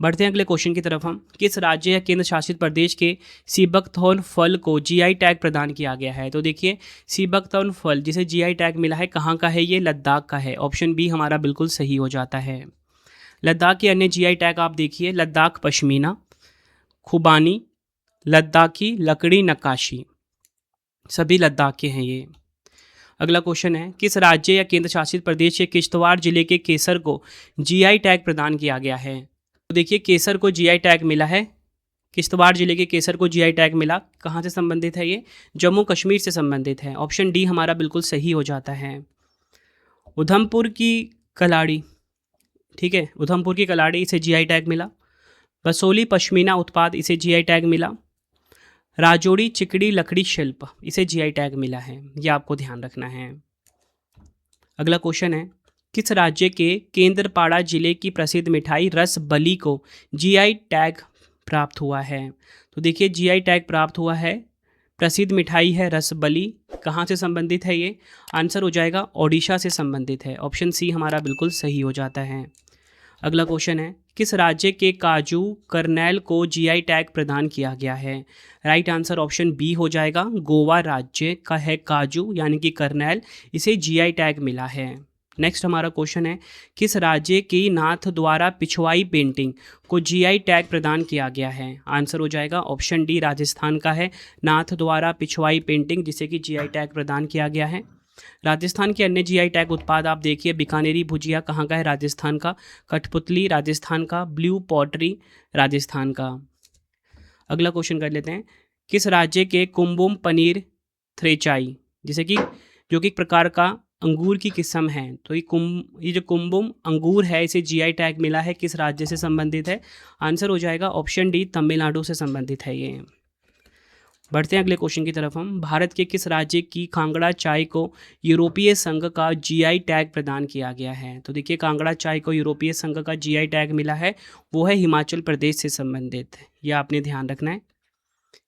बढ़ते हैं अगले क्वेश्चन की तरफ हम। किस राज्य या केंद्र शासित प्रदेश के सीबकथॉर्न फल को जीआई टैग प्रदान किया गया है? तो देखिए, सीबकथॉर्न फल जिसे जीआई टैग मिला है कहाँ का है? ये लद्दाख का है। ऑप्शन बी हमारा बिल्कुल सही हो जाता है। लद्दाख के अन्य जीआई टैग आप देखिए, लद्दाख पश्मीना, खुबानी, लद्दाखी लकड़ी नक्काशी, सभी लद्दाख के हैं ये। अगला क्वेश्चन है, किस राज्य या केंद्र शासित प्रदेश के किश्तवाड़ जिले के केसर को जीआई टैग प्रदान किया गया है? तो देखिए, केसर को जीआई टैग मिला है। किश्तवाड़ जिले के केसर को जीआई टैग मिला, कहाँ से संबंधित है? ये जम्मू कश्मीर से संबंधित है। ऑप्शन डी हमारा बिल्कुल सही हो जाता है। उधमपुर की कलाड़ी, ठीक है, उधमपुर की कलाड़ी, इसे जीआई टैग मिला। बसोली पश्मीना उत्पाद, इसे जीआई टैग मिला। राजौड़ी चिकड़ी लकड़ी शिल्प, इसे जीआई टैग मिला है। यह आपको ध्यान रखना है। अगला क्वेश्चन है, किस राज्य के केंद्रपाड़ा जिले की प्रसिद्ध मिठाई रस बली को जीआई टैग प्राप्त हुआ है? तो देखिए, जीआई टैग प्राप्त हुआ है, प्रसिद्ध मिठाई है रस बली। कहाँ से संबंधित है ये? आंसर हो जाएगा ओडिशा से संबंधित है। ऑप्शन सी हमारा बिल्कुल सही हो जाता है। अगला क्वेश्चन है, किस राज्य के काजू करनैल को जीआई टैग प्रदान किया गया है? राइट आंसर ऑप्शन बी हो जाएगा। गोवा राज्य का है काजू यानी कि करनैल, इसे जीआई टैग मिला है। नेक्स्ट हमारा क्वेश्चन है, किस राज्य की नाथ द्वारा पिछवाई पेंटिंग को जीआई टैग प्रदान किया गया है? आंसर हो जाएगा ऑप्शन डी, राजस्थान का है नाथ द्वारा पिछवाई पेंटिंग जिसे कि जीआई टैग प्रदान किया गया है। राजस्थान के अन्य जीआई टैग उत्पाद आप देखिए, बीकानेरी भुजिया कहाँ का है? राजस्थान का। कठपुतली राजस्थान का। ब्लू पॉटरी राजस्थान का। अगला क्वेश्चन कर लेते हैं, किस राज्य के कुम्बुम पनीर थ्रेचाई, जैसे कि जो कि एक प्रकार का अंगूर की किस्म है, तो ये जो कुम्बुम अंगूर है इसे जीआई टैग मिला है, किस राज्य से संबंधित है? आंसर हो जाएगा ऑप्शन डी, तमिलनाडु से संबंधित है ये। बढ़ते हैं अगले क्वेश्चन की तरफ हम, भारत के किस राज्य की कांगड़ा चाय को यूरोपीय संघ का जीआई टैग प्रदान किया गया है? तो देखिए कांगड़ा चाय को यूरोपीय संघ का जीआई टैग मिला है, वो है हिमाचल प्रदेश से संबंधित, यह आपने ध्यान रखना है।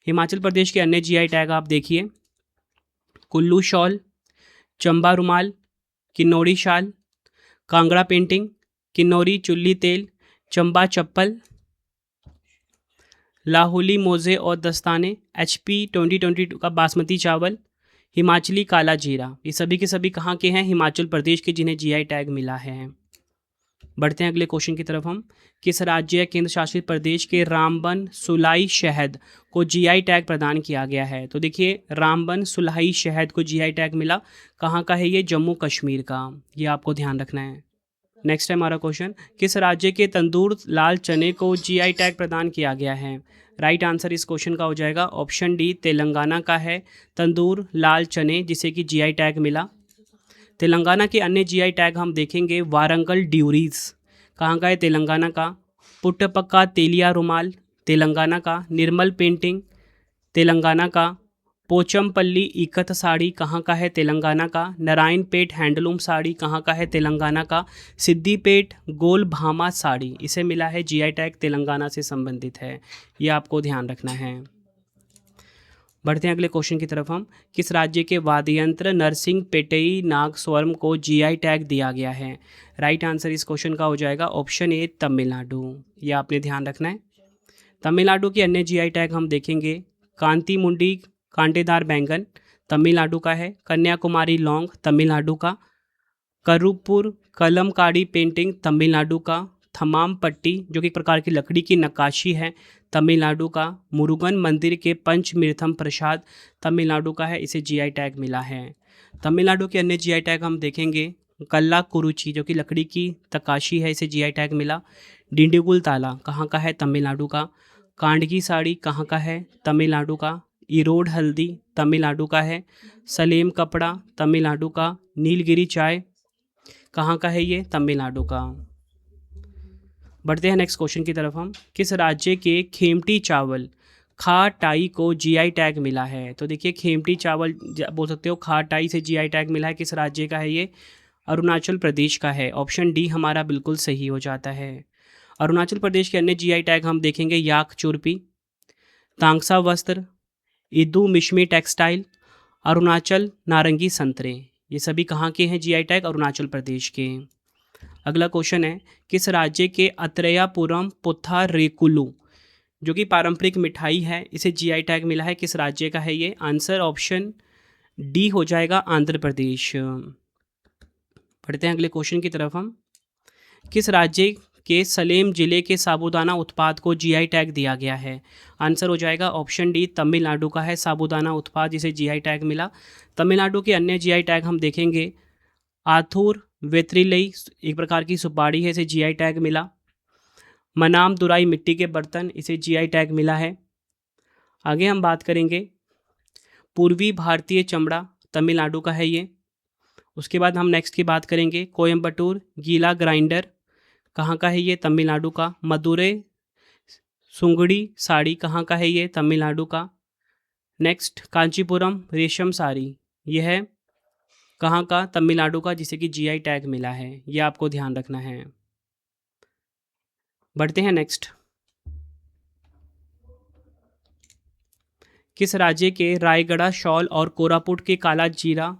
हिमाचल प्रदेश के अन्य जीआई टैग आप देखिए, कुल्लू शॉल, चंबा रुमाल, किन्नौरी शाल, कांगड़ा पेंटिंग, किन्नौरी चुल्ली तेल, चंबा चप्पल, लाहौली मोज़े और दस्ताने, HP 2022 का बासमती चावल, हिमाचली काला जीरा, ये सभी के सभी कहाँ के हैं? हिमाचल प्रदेश के, जिन्हें जीआई टैग मिला है। बढ़ते हैं अगले क्वेश्चन की तरफ हम, किस राज्य या केंद्र शासित प्रदेश के रामबन सुलाई शहद को जीआई टैग प्रदान किया गया है? तो देखिए रामबन सुलाई शहद को जीआई टैग मिला, कहाँ का है ये? जम्मू कश्मीर का, ये आपको ध्यान रखना है। नेक्स्ट है हमारा क्वेश्चन, किस राज्य के तंदूर लाल चने को जीआई टैग प्रदान किया गया है? राइट आंसर इस क्वेश्चन का हो जाएगा ऑप्शन डी, तेलंगाना का है तंदूर लाल चने, जिसे कि जीआई टैग मिला। तेलंगाना के अन्य जीआई टैग हम देखेंगे, वारंगल ड्यूरीज, कहाँ का है? तेलंगाना का। पुट्टपक्का तेलिया रुमाल, तेलंगाना का। निर्मल पेंटिंग, तेलंगाना का। पोचमपल्ली इकत साड़ी, कहाँ का है? तेलंगाना का। नारायणपेट हैंडलूम साड़ी, कहाँ का है? तेलंगाना का। सिद्दीपेट गोल भामा साड़ी, इसे मिला है जीआई टैग, तेलंगाना से संबंधित है, ये आपको ध्यान रखना है। बढ़ते हैं अगले क्वेश्चन की तरफ हम, किस राज्य के वाद्य यंत्र नरसिंह पेटई नागस्वरम को जीआई टैग दिया गया है? राइट आंसर इस क्वेश्चन का हो जाएगा ऑप्शन ए, तमिलनाडु, ये आपने ध्यान रखना है। तमिलनाडु के अन्य जीआई टैग हम देखेंगे, कांती मुंडी कांटेदार बैंगन, तमिलनाडु का है। कन्याकुमारी लौंग, तमिलनाडु का। करूपुर कलमकारी पेंटिंग, तमिलनाडु का। थमाम पट्टी, जो कि एक प्रकार की लकड़ी की नक्काशी है, तमिलनाडु का। मुरुगन मंदिर के पंचमीर्थम प्रसाद, तमिलनाडु का है, इसे जीआई टैग मिला है। तमिलनाडु के अन्य जीआई टैग हम देखेंगे, कल्ला कुरुची, जो कि लकड़ी की नक्काशी है, इसे जीआई टैग मिला। डिंडीगुल ताला, कहाँ का है? तमिलनाडु का। कांडगी साड़ी, कहाँ का है? तमिलनाडु का। इरोड हल्दी, तमिलनाडु का है। सलेम कपड़ा, तमिलनाडु का। नीलगिरी चाय, कहाँ का है ये? तमिलनाडु का। बढ़ते हैं नेक्स्ट क्वेश्चन की तरफ हम, किस राज्य के खेमटी चावल खा टाई को जीआई टैग मिला है? तो देखिए खेमटी चावल बोल सकते हो, खा टाई से जीआई टैग मिला है, किस राज्य का है ये? अरुणाचल प्रदेश का है, ऑप्शन डी हमारा बिल्कुल सही हो जाता है। अरुणाचल प्रदेश के अन्य जीआई टैग हम देखेंगे, याक चुरपी, तांगसा वस्त्र, इदू मिश्मी टेक्सटाइल, अरुणाचल नारंगी संतरे, ये सभी कहाँ के हैं जीआई टैग? अरुणाचल प्रदेश के। अगला क्वेश्चन है, किस राज्य के अत्रयापुरम पुथा रेकुलू, जो कि पारंपरिक मिठाई है, इसे जीआई टैग मिला है, किस राज्य का है ये? आंसर ऑप्शन डी हो जाएगा, आंध्र प्रदेश। बढ़ते हैं अगले क्वेश्चन की तरफ हम, किस राज्य के सलेम जिले के साबूदाना उत्पाद को जीआई टैग दिया गया है? आंसर हो जाएगा ऑप्शन डी, तमिलनाडु का है साबूदाना उत्पाद, जिसे जीआई टैग मिला। तमिलनाडु के अन्य जीआई टैग हम देखेंगे, आथुर वेत्रिलई, एक प्रकार की सुपारी है, इसे जीआई टैग मिला। मनाम दुराई मिट्टी के बर्तन, इसे जीआई टैग मिला है। आगे हम बात करेंगे पूर्वी भारतीय चमड़ा, तमिलनाडु का है ये। उसके बाद हम नेक्स्ट की बात करेंगे कोयम्बटूर गीला ग्राइंडर, कहाँ का है ये? तमिलनाडु का। मदुरै सुंगड़ी साड़ी, कहाँ का है ये? तमिलनाडु का। नेक्स्ट कांचीपुरम रेशम साड़ी, यह है कहाँ का? तमिलनाडु का, जिसे कि जीआई टैग मिला है, यह आपको ध्यान रखना है। बढ़ते हैं नेक्स्ट, किस राज्य के रायगढ़ शॉल और कोरापुट के काला जीरा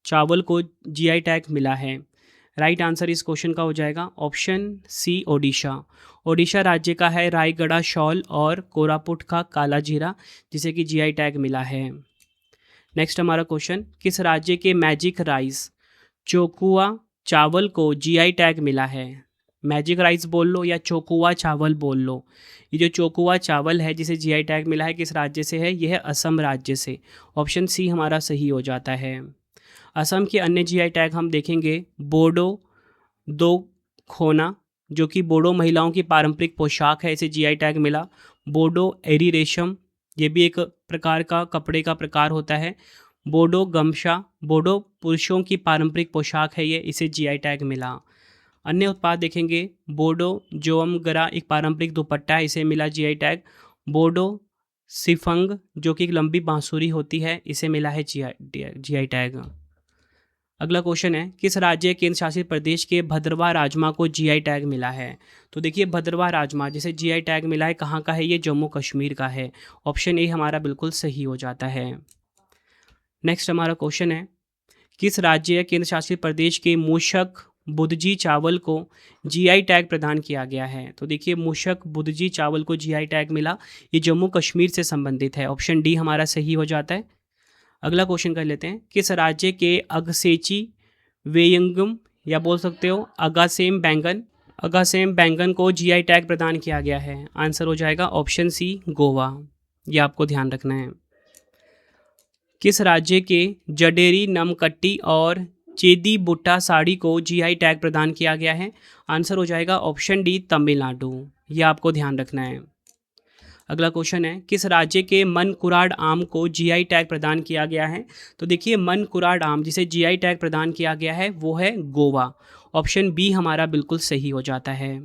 चावल को जीआई टैग मिला है? राइट आंसर इस क्वेश्चन का हो जाएगा ऑप्शन सी, ओडिशा। ओडिशा राज्य का है रायगढ़ शॉल और कोरापुट का काला जीरा, जिसे कि जीआई टैग मिला है। नेक्स्ट हमारा क्वेश्चन, किस राज्य के मैजिक राइस चोकुआ चावल को जीआई टैग मिला है? मैजिक राइस बोल लो या चोकुआ चावल बोल लो, ये जो चोकुआ चावल है जिसे जीआई टैग मिला है, किस राज्य से है? यह है असम राज्य से, ऑप्शन सी हमारा सही हो जाता है। असम के अन्य जीआई टैग हम देखेंगे, बोडो दो खोना, जो कि बोडो महिलाओं की पारंपरिक पोशाक है, इसे जीआई टैग मिला। बोडो एरी रेशम, ये भी एक प्रकार का कपड़े का प्रकार होता है। बोडो गमछा, बोडो पुरुषों की पारंपरिक पोशाक है ये, इसे जीआई टैग मिला। अन्य उत्पाद देखेंगे, बोडो जोमगरा एक पारंपरिक दुपट्टा है, इसे मिला जीआई टैग। बोडो सिफंग, जो कि एक लंबी बांसुरी होती है, इसे मिला है जीआई टैग। अगला क्वेश्चन है, किस राज्य केंद्र शासित प्रदेश के भद्रवाह राजमा को जीआई टैग मिला है? तो देखिए भद्रवाह राजमा जिसे जीआई टैग मिला है, कहाँ का है ये? जम्मू कश्मीर का है। ऑप्शन ए हमारा बिल्कुल सही हो जाता है। नेक्स्ट हमारा क्वेश्चन है, किस राज्य या केंद्र शासित प्रदेश के मूषक बुदजी चावल को जीआई टैग प्रदान किया गया है? तो देखिए मूषक बुदजी चावल को जीआई टैग मिला, ये जम्मू कश्मीर से संबंधित है। ऑप्शन डी हमारा सही हो जाता है। अगला क्वेश्चन कर लेते हैं, किस राज्य के अगसेची वेयंगम या बोल सकते हो अगासेम बैंगन को जीआई टैग प्रदान किया गया है? आंसर हो जाएगा ऑप्शन सी गोवा, यह आपको ध्यान रखना है। किस राज्य के जडेरी नमकट्टी और चेदी बुट्टा साड़ी को जीआई टैग प्रदान किया गया है? आंसर हो जाएगा ऑप्शन डी तमिलनाडु, यह आपको ध्यान रखना है। अगला क्वेश्चन है, किस राज्य के मन कुराड आम को जीआई टैग प्रदान किया गया है? तो देखिए मन कुराड आम जिसे जीआई टैग प्रदान किया गया है वो है गोवा। ऑप्शन बी हमारा बिल्कुल सही हो जाता है।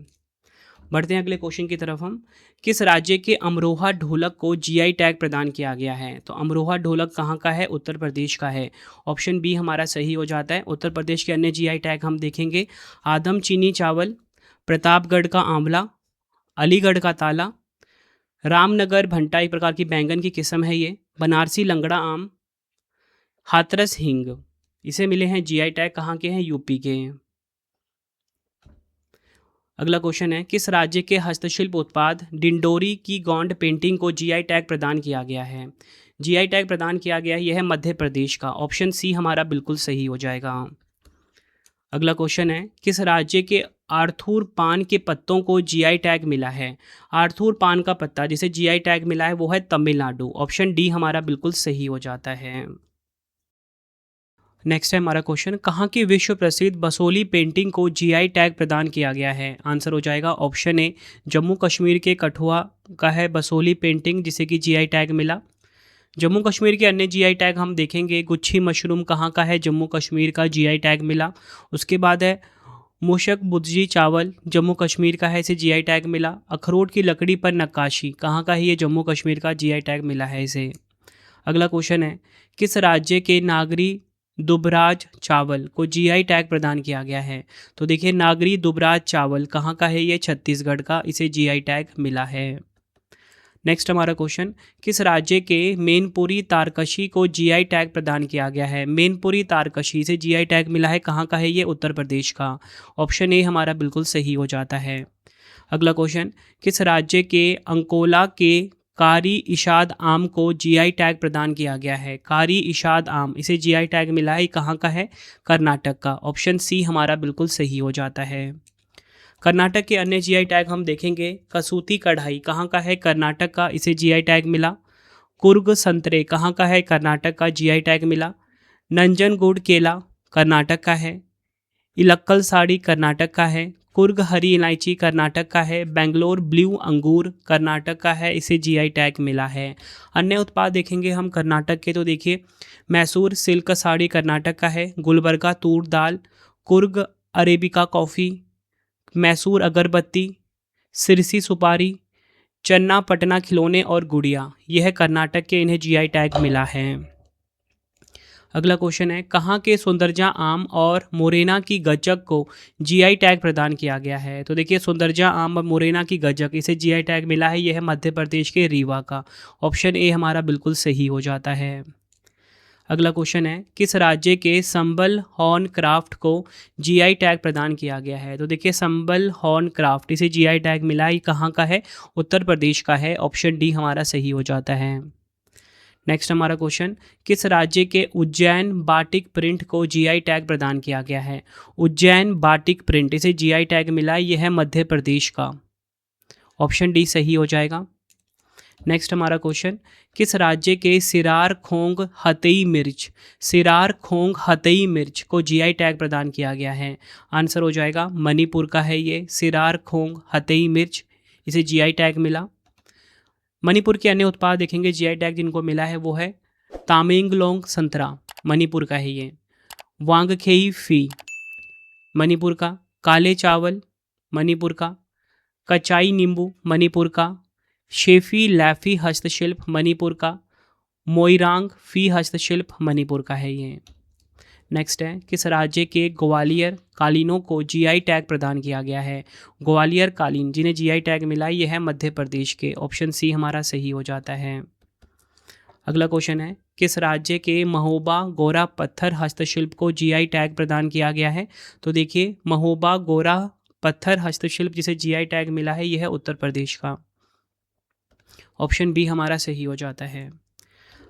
बढ़ते हैं अगले क्वेश्चन की तरफ हम, किस राज्य के अमरोहा ढोलक को जीआई टैग प्रदान किया गया है? तो अमरोहा ढोलक कहाँ का है? उत्तर प्रदेश का है। ऑप्शन बी हमारा सही हो जाता है। उत्तर प्रदेश के अन्य जीआई टैग हम देखेंगे, आदम चीनी चावल, प्रतापगढ़ का आंवला, अलीगढ़ का ताला, रामनगर भंटा एक प्रकार की बैंगन की किस्म है ये, बनारसी लंगड़ा आम, हाथरस हींग, इसे मिले हैं जीआई टैग, कहाँ के हैं? यूपी के। अगला क्वेश्चन है, किस राज्य के हस्तशिल्प उत्पाद डिंडोरी की गोंड पेंटिंग को जीआई टैग प्रदान किया गया है? जीआई टैग प्रदान किया गया है, यह है मध्य प्रदेश का। ऑप्शन सी हमारा बिल्कुल सही हो जाएगा। अगला क्वेश्चन है, किस राज्य के आर्थूर पान के पत्तों को जीआई टैग मिला है? आर्थूर पान का पत्ता जिसे जीआई टैग मिला है वो है तमिलनाडु। ऑप्शन डी हमारा बिल्कुल सही हो जाता है। नेक्स्ट है हमारा क्वेश्चन, कहाँ की विश्व प्रसिद्ध बसोली पेंटिंग को जीआई टैग प्रदान किया गया है? आंसर हो जाएगा ऑप्शन ए जम्मू कश्मीर के कठुआ का है बसोली पेंटिंग, जिसे कि जीआई टैग मिला। जम्मू कश्मीर के अन्य जीआई टैग हम देखेंगे, गुच्छी मशरूम कहाँ का है? जम्मू कश्मीर का, जीआई टैग मिला। उसके बाद है मूषक बुदजी चावल, जम्मू कश्मीर का है, इसे जीआई टैग मिला। अखरोट की लकड़ी पर नक्काशी कहाँ का है? ये जम्मू कश्मीर का, जीआई टैग मिला है इसे। अगला क्वेश्चन है, किस राज्य के नागरी दुबराज चावल को जीआई टैग प्रदान किया गया है? तो देखिए नागरी दुबराज चावल कहाँ का है? ये छत्तीसगढ़ का, इसे जीआई टैग मिला है। नेक्स्ट हमारा क्वेश्चन, किस राज्य के मैनपुरी तारकशी को जीआई टैग प्रदान किया गया है? मैनपुरी तारकशी से जीआई टैग मिला है, कहाँ का है? ये उत्तर प्रदेश का। ऑप्शन ए हमारा बिल्कुल सही हो जाता है। अगला क्वेश्चन, किस राज्य के अंकोला के कारी इशाद आम को जीआई टैग प्रदान किया गया है? कारी इशाद आम, इसे जीआई टैग मिला है, कहाँ का है? कर्नाटक का। ऑप्शन सी हमारा बिल्कुल सही हो जाता है। कर्नाटक के अन्य जीआई टैग हम देखेंगे, कसूती कढ़ाई कहाँ का है? कर्नाटक का, इसे जीआई टैग मिला। कुर्ग संतरे कहाँ का है? कर्नाटक का, जीआई टैग मिला। नंजनगुड केला कर्नाटक का है। इलक्कल साड़ी कर्नाटक का है। कुर्ग हरी इलायची कर्नाटक का है। बेंगलोर ब्लू अंगूर कर्नाटक का है, इसे जीआई टैग मिला है। अन्य उत्पाद देखेंगे हम कर्नाटक के, तो देखिए मैसूर सिल्क साड़ी कर्नाटक का है। गुलबर्गा तूर दाल, कुर्ग अरेबिका कॉफ़ी, मैसूर अगरबत्ती, सिरसी सुपारी, चन्ना पटना खिलौने और गुड़िया, यह कर्नाटक के, इन्हें जीआई टैग मिला है। अगला क्वेश्चन है, कहाँ के सुंदरजा आम और मोरेना की गज्जक को जीआई टैग प्रदान किया गया है? तो देखिए सुंदरजा आम और मोरेना की गज्जक, इसे जीआई टैग मिला है, यह है मध्य प्रदेश के रीवा का। ऑप्शन ए हमारा बिल्कुल सही हो जाता है। अगला क्वेश्चन है, किस राज्य के संबल हॉर्न क्राफ्ट को जीआई टैग प्रदान किया गया है? तो देखिए संबल हॉर्न क्राफ्ट, इसे जीआई टैग मिला है, कहाँ का है? उत्तर प्रदेश का है। ऑप्शन डी हमारा सही हो जाता है। नेक्स्ट हमारा क्वेश्चन, किस राज्य के उज्जैन बाटिक प्रिंट को जीआई टैग प्रदान किया गया है? उज्जैन बाटिक प्रिंट, इसे जीआई टैग मिला है, यह है मध्य प्रदेश का। ऑप्शन डी सही हो जाएगा। नेक्स्ट हमारा क्वेश्चन, किस राज्य के सिरार खोंग हतई मिर्च को जीआई टैग प्रदान किया गया है? आंसर हो जाएगा मणिपुर का है ये सिरार खोंग हतई मिर्च, इसे जीआई टैग मिला। मणिपुर के अन्य उत्पाद देखेंगे जीआई टैग जिनको मिला है वो है तामेंगलोंग संतरा, मणिपुर का है ये। वांगखेई फी, मणिपुर का। काले चावल, मणिपुर का। कचाई नींबू, मणिपुर का। शेफी लैफी हस्तशिल्प, मणिपुर का। मोइरांग फी हस्तशिल्प, मणिपुर का है ये। नेक्स्ट है, किस राज्य के ग्वालियर कालीनों को जीआई टैग प्रदान किया गया है? ग्वालियर कालीन जिन्हें जीआई टैग मिला यह है मध्य प्रदेश के, ऑप्शन सी हमारा सही हो जाता है। अगला क्वेश्चन है, किस राज्य के महोबा गोरा पत्थर हस्तशिल्प को जीआई टैग प्रदान किया गया है? तो देखिए महोबा गोरा पत्थर हस्तशिल्प जिसे जीआई टैग मिला है यह है उत्तर प्रदेश का, ऑप्शन बी हमारा सही हो जाता है।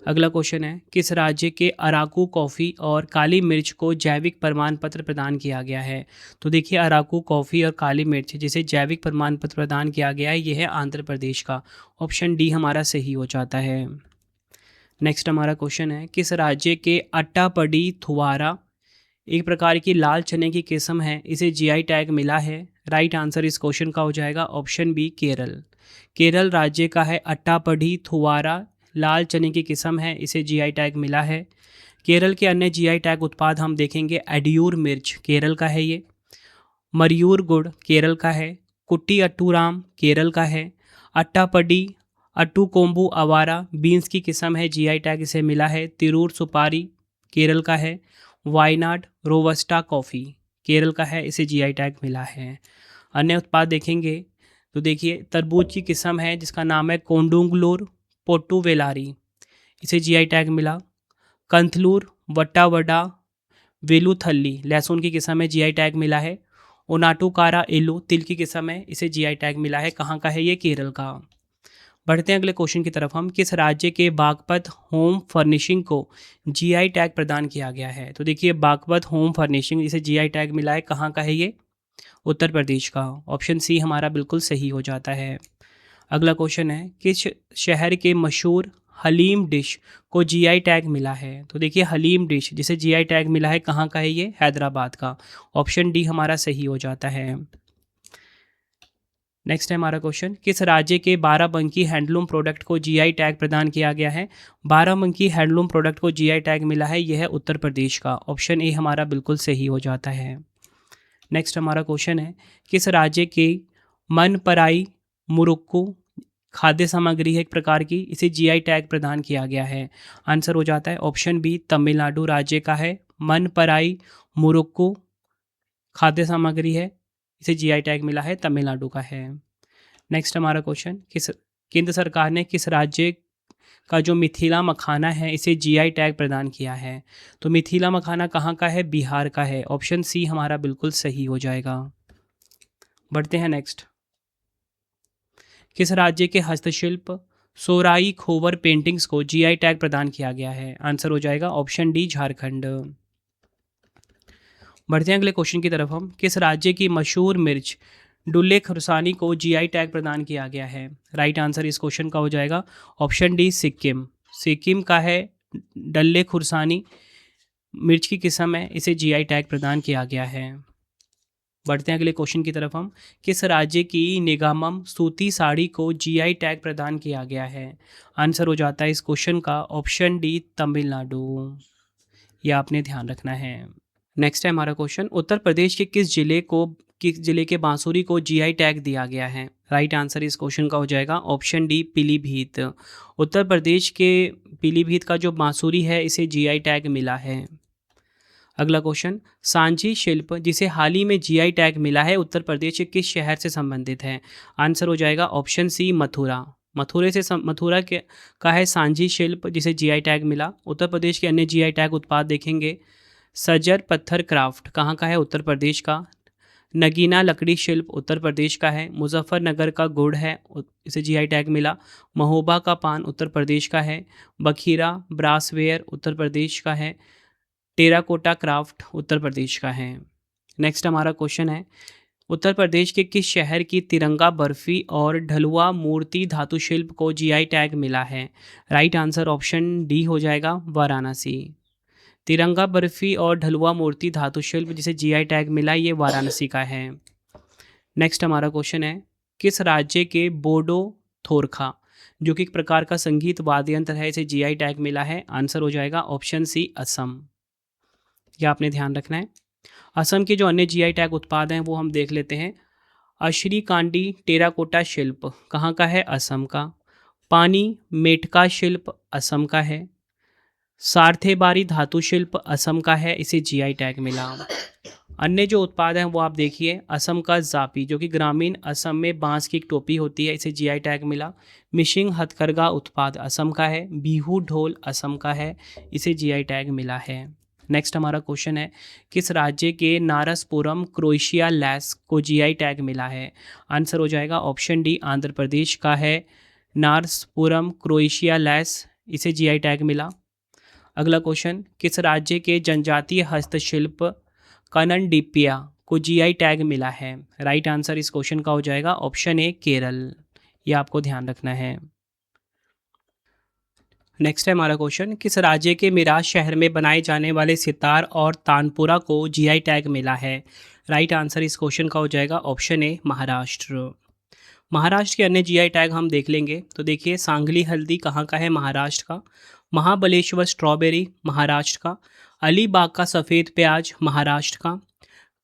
अगला क्वेश्चन है, किस राज्य के अराकू कॉफ़ी और काली मिर्च को जैविक प्रमाण पत्र प्रदान किया गया है? तो देखिए अराकू कॉफ़ी और काली मिर्च जिसे जैविक प्रमाण पत्र प्रदान किया गया है यह है आंध्र प्रदेश का, ऑप्शन डी हमारा सही हो जाता है। नेक्स्ट हमारा क्वेश्चन है, किस राज्य के अट्टापडी थुवारा एक प्रकार की लाल चने की किस्म है, इसे जीआई टैग मिला है? राइट आंसर इस क्वेश्चन का हो जाएगा ऑप्शन बी केरल। केरल राज्य का है अट्टापडी थुवारा, लाल चने की किस्म है, इसे जीआई टैग मिला है। केरल के अन्य जीआई टैग उत्पाद हम देखेंगे, एडियूर मिर्च केरल का है ये। मरियूर गुड़ केरल का है। कुट्टी अट्टूराम केरल का है। अट्टापडी अट्टू कोम्बू अवारा बीन्स की किस्म है, जीआई टैग इसे मिला है। तिरूर सुपारी केरल का है। वायनाड रोबस्टा कॉफ़ी केरल का है, इसे जीआई टैग मिला है। अन्य उत्पाद देखेंगे तो देखिए तरबूज की किस्म है जिसका नाम है कोंडुंगलूर पोट्टू वेलारी, इसे जीआई टैग मिला। कंथलूर वट्टावडा वेलुथल्ली लहसुन की किस्म है, जीआई टैग मिला है। ओनाटुकारा एलू तिल की किस्म है, इसे जीआई टैग मिला है। कहाँ का है ये? केरल का। बढ़ते हैं अगले क्वेश्चन की तरफ हम, किस राज्य के बागपत होम फर्निशिंग को जीआई टैग प्रदान किया गया है? तो देखिए बागपत होम फर्निशिंग इसे जीआई टैग मिला है, कहाँ का है ये? उत्तर प्रदेश का, ऑप्शन सी हमारा बिल्कुल सही हो जाता है। अगला क्वेश्चन है, किस शहर के मशहूर हलीम डिश को जीआई टैग मिला है? तो देखिए हलीम डिश जिसे जीआई टैग मिला है कहाँ का है ये? हैदराबाद का, ऑप्शन डी हमारा सही हो जाता है। नेक्स्ट है हमारा क्वेश्चन, किस राज्य के बाराबंकी हैंडलूम प्रोडक्ट को जीआई टैग प्रदान किया गया है? बाराबंकी हैंडलूम प्रोडक्ट को जीआई टैग मिला है, यह है उत्तर प्रदेश का, ऑप्शन ए हमारा बिल्कुल सही हो जाता है। नेक्स्ट हमारा क्वेश्चन है, किस राज्य के मनपराई मुरुक्कू खाद्य सामग्री है एक प्रकार की, इसे जीआई टैग प्रदान किया गया है? आंसर हो जाता है ऑप्शन बी तमिलनाडु राज्य का है। मनपराई मुरुक्कू खाद्य सामग्री है, इसे जीआई टैग मिला है, तमिलनाडु का है। नेक्स्ट हमारा क्वेश्चन, किस केंद्र सरकार ने किस राज्य का जो मिथिला मखाना है इसे जीआई टैग प्रदान किया है? तो मिथिला मखाना कहाँ का है? बिहार का है, ऑप्शन सी हमारा बिल्कुल सही हो जाएगा। बढ़ते हैं नेक्स्ट, किस राज्य के हस्तशिल्प सोराई खोवर पेंटिंग्स को जीआई टैग प्रदान किया गया है? आंसर हो जाएगा ऑप्शन डी झारखंड। बढ़ते हैं अगले क्वेश्चन की तरफ हम, किस राज्य की मशहूर मिर्च डुल्ले खुरसानी को जीआई टैग प्रदान किया गया है? राइट आंसर इस क्वेश्चन का हो जाएगा ऑप्शन डी सिक्किम। सिक्किम का है डल्ले खुरसानी मिर्च की किस्म है, इसे जीआई टैग प्रदान किया गया है। बढ़ते हैं अगले क्वेश्चन की तरफ हम, किस राज्य की निगामम सूती साड़ी को जीआई टैग प्रदान किया गया है? आंसर हो जाता है इस क्वेश्चन का ऑप्शन डी तमिलनाडु, यह आपने ध्यान रखना है। नेक्स्ट है हमारा क्वेश्चन, उत्तर प्रदेश के किस जिले के बांसुरी को जीआई टैग दिया गया है? राइट आंसर इस क्वेश्चन का हो जाएगा ऑप्शन डी पीलीभीत। उत्तर प्रदेश के पीलीभीत का जो बांसुरी है इसे जीआई टैग मिला है। अगला क्वेश्चन, सांची शिल्प जिसे हाल ही में जीआई टैग मिला है उत्तर प्रदेश के किस शहर से संबंधित है? आंसर हो जाएगा ऑप्शन सी मथुरा। मथुरा के का है सांची शिल्प जिसे जीआई टैग मिला। उत्तर प्रदेश के अन्य जीआई टैग उत्पाद देखेंगे, सजर पत्थर क्राफ्ट कहाँ का है? उत्तर प्रदेश का। नगीना लकड़ी शिल्प उत्तर प्रदेश का है। मुजफ्फरनगर का गुड़ है, इसे जीआई टैग मिला। महोबा का पान उत्तर प्रदेश का है। बखीरा ब्रासवेयर उत्तर प्रदेश का है। टेराकोटा क्राफ्ट उत्तर प्रदेश का है। नेक्स्ट हमारा क्वेश्चन है, उत्तर प्रदेश के किस शहर की तिरंगा बर्फी और ढलुआ मूर्ति धातु शिल्प को जीआई टैग मिला है? राइट आंसर ऑप्शन डी हो जाएगा, वाराणसी। तिरंगा बर्फी और ढलुआ मूर्ति धातु शिल्प जिसे जीआई टैग मिला, ये वाराणसी का है। नेक्स्ट हमारा क्वेश्चन है, किस राज्य के बोडो थोरखा जो कि एक प्रकार का संगीत वाद्य यंत्र है, इसे जीआई टैग मिला है? आंसर हो जाएगा ऑप्शन सी, असम। यह आपने ध्यान रखना है। असम के जो अन्य जीआई टैग उत्पाद हैं वो हम देख लेते हैं। अश्रीकांडी टेराकोटा शिल्प कहाँ का है? असम का। पानी मेटका शिल्प असम का है। सार्थेबारी धातु शिल्प असम का है, इसे जीआई टैग मिला। अन्य जो उत्पाद हैं वो आप देखिए, असम का जापी जो कि ग्रामीण असम में बांस की एक टोपी होती है, इसे जीआई टैग मिला। मिशिंग हथकरघा उत्पाद असम का है। बिहू ढोल असम का है, इसे जीआई टैग मिला है। नेक्स्ट हमारा क्वेश्चन है, किस राज्य के नारसपुरम क्रोएशिया लैस को जीआई टैग मिला है? आंसर हो जाएगा ऑप्शन डी, आंध्र प्रदेश का है नारसपुरम क्रोएशिया लैस, इसे जीआई टैग मिला। अगला क्वेश्चन, किस राज्य के जनजातीय हस्तशिल्प कननडिप्पिया को जीआई टैग मिला है? राइट आंसर इस क्वेश्चन का हो जाएगा ऑप्शन ए, केरल। यह आपको ध्यान रखना है। नेक्स्ट है हमारा क्वेश्चन, किस राज्य के मिराज शहर में बनाए जाने वाले सितार और तानपुरा को जीआई टैग मिला है? राइट आंसर इस क्वेश्चन का हो जाएगा ऑप्शन ए, महाराष्ट्र। महाराष्ट्र के अन्य जीआई टैग हम देख लेंगे। तो देखिए, सांगली हल्दी कहाँ का है? महाराष्ट्र का। महाबलेश्वर स्ट्रॉबेरी महाराष्ट्र का। अलीबाग का सफ़ेद प्याज महाराष्ट्र का।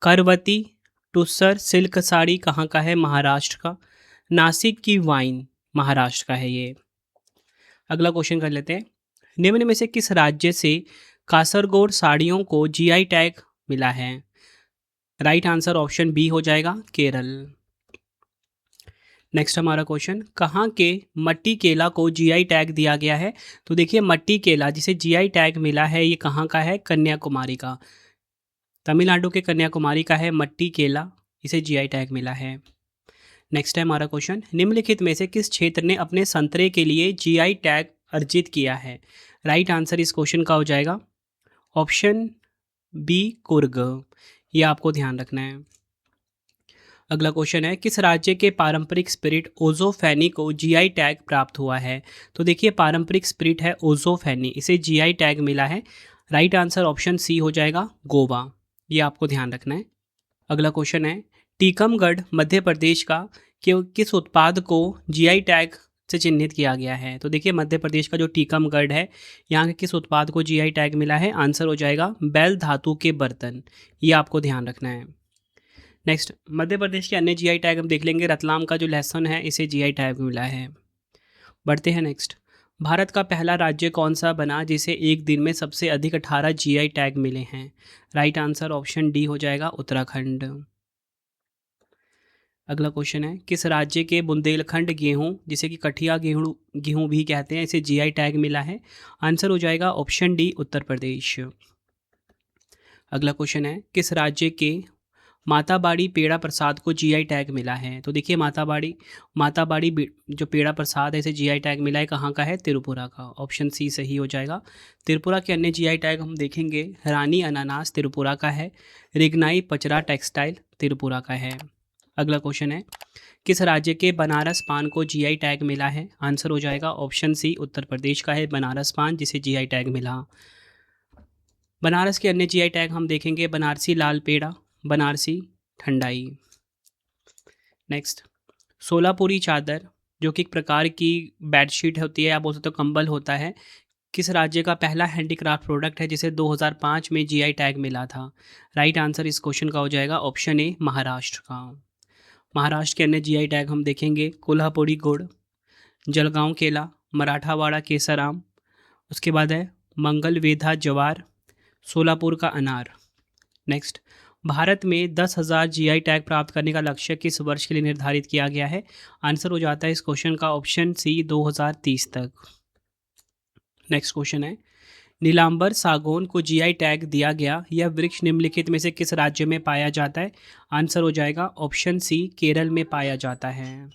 करवती टुस्सर सिल्क साड़ी कहाँ का है? महाराष्ट्र का। नासिक की वाइन महाराष्ट्र का है ये। अगला क्वेश्चन कर लेते हैं, निम्न में से किस राज्य से कासरगोड साड़ियों को जीआई टैग मिला है? राइट आंसर ऑप्शन बी हो जाएगा, केरल। नेक्स्ट हमारा क्वेश्चन, कहाँ के मट्टी केला को जीआई टैग दिया गया है? तो देखिए, मट्टी केला जिसे जीआई टैग मिला है, ये कहाँ का है? कन्याकुमारी का। तमिलनाडु के कन्याकुमारी का है मट्टी केला, इसे जीआई टैग मिला है। नेक्स्ट है हमारा क्वेश्चन, निम्नलिखित में से किस क्षेत्र ने अपने संतरे के लिए जीआई टैग अर्जित किया है? राइट आंसर इस क्वेश्चन का हो जाएगा ऑप्शन बी, कुर्ग। ये आपको ध्यान रखना है। अगला क्वेश्चन है, किस राज्य के पारंपरिक स्पिरिट ओजोफैनी को जीआई टैग प्राप्त हुआ है? तो देखिए, पारंपरिक स्पिरिट है ओजोफैनी, इसे जीआई टैग मिला है। राइट आंसर ऑप्शन सी हो जाएगा, गोवा। ये आपको ध्यान रखना है। अगला क्वेश्चन है, टीकमगढ़ मध्य प्रदेश का किस उत्पाद को जीआई टैग से चिन्हित किया गया है? तो देखिए, मध्य प्रदेश का जो टीकमगढ़ है, यहाँ के किस उत्पाद को जीआई टैग मिला है? आंसर हो जाएगा बैल धातु के बर्तन। ये आपको ध्यान रखना है। नेक्स्ट, मध्य प्रदेश के अन्य जीआई टैग हम देख लेंगे। रतलाम का जो लहसुन है, इसे जीआई टैग मिला है। बढ़ते हैं नेक्स्ट, भारत का पहला राज्य कौन सा बना जिसे एक दिन में सबसे अधिक 18 जीआई टैग मिले हैं? राइट आंसर ऑप्शन डी हो जाएगा, उत्तराखंड। अगला क्वेश्चन है, किस राज्य के बुंदेलखंड गेहूं जिसे कि कठिया गेहूं गेहूं भी कहते हैं, इसे जीआई टैग मिला है? आंसर हो जाएगा ऑप्शन डी, उत्तर प्रदेश। अगला क्वेश्चन है, किस राज्य के माताबाड़ी पेड़ा प्रसाद को जीआई टैग मिला है? तो देखिए, माताबाड़ी जो पेड़ा प्रसाद है, इसे जीआई टैग मिला है, कहाँ का है? त्रिपुरा का। ऑप्शन सी सही हो जाएगा। त्रिपुरा के अन्य जीआई टैग हम देखेंगे, रानी अनानास त्रिपुरा का है। रिगनाई पचरा टेक्सटाइल त्रिपुरा का है। अगला क्वेश्चन है, किस राज्य के बनारस पान को जीआई टैग मिला है? आंसर हो जाएगा ऑप्शन सी, उत्तर प्रदेश का है बनारस पान, जिसे जीआई टैग मिला। बनारस के अन्य जीआई टैग हम देखेंगे, बनारसी लाल पेड़ा, बनारसी ठंडाई। नेक्स्ट, सोलापुरी चादर जो कि एक प्रकार की बेडशीट होती है, या बोल सकते हो कंबल होता है, किस राज्य का पहला हैंडीक्राफ्ट प्रोडक्ट है जिसे 2005 में जीआई टैग मिला था? राइट आंसर इस क्वेश्चन का हो जाएगा ऑप्शन ए, महाराष्ट्र का। महाराष्ट्र के अन्य जीआई टैग हम देखेंगे, कोल्हापुरी गुड़, जलगांव केला, मराठावाड़ा केसराम, उसके बाद है मंगलवेधा जवार, सोलापुर का अनार। नेक्स्ट, भारत में 10,000 जीआई टैग प्राप्त करने का लक्ष्य किस वर्ष के लिए निर्धारित किया गया है? आंसर हो जाता है इस क्वेश्चन का ऑप्शन सी, 2030 तक। नेक्स्ट क्वेश्चन है, नीलांबर सागौन को जीआई टैग दिया गया, यह वृक्ष निम्नलिखित में से किस राज्य में पाया जाता है? आंसर हो जाएगा ऑप्शन सी, केरल में पाया जाता है।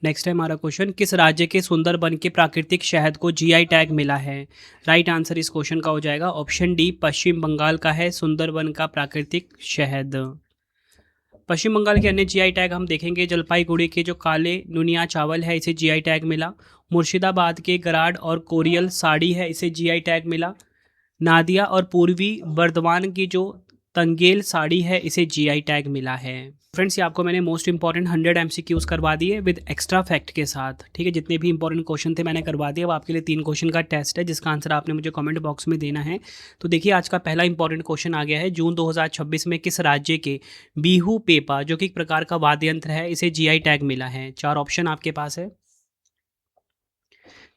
नेक्स्ट है हमारा क्वेश्चन, किस राज्य के सुंदरबन के प्राकृतिक शहद को जीआई टैग मिला है? राइट आंसर इस क्वेश्चन का हो जाएगा ऑप्शन डी, पश्चिम बंगाल का है सुंदरबन का प्राकृतिक शहद। पश्चिम बंगाल के अन्य जीआई टैग हम देखेंगे, जलपाईगुड़ी के जो काले नुनिया चावल है इसे जीआई टैग मिला। मुर्शिदाबाद के गराड और कोरियल साड़ी है, इसे जीआई टैग मिला। नादिया और पूर्वी बर्दवान की जो तंगेल साड़ी है इसे जीआई टैग मिला है। फ्रेंड्स, ये आपको मैंने मोस्ट इंपॉर्टेंट 100 एमसीक्यूज करवा दिए विद एक्स्ट्रा फैक्ट के साथ। ठीक है, जितने भी इंपॉर्टेंट क्वेश्चन थे मैंने करवा दिए। अब आपके लिए 3 क्वेश्चन का टेस्ट है जिसका आंसर आपने मुझे कमेंट बॉक्स में देना है। तो देखिए, आज का पहला इंपॉर्टेंट क्वेश्चन आ गया है। जून 2026 में किस राज्य के बीहू पेपा, जो कि एक प्रकार का वाद्य यंत्र है, इसे जीआई टैग मिला है? 4 ऑप्शन आपके पास है।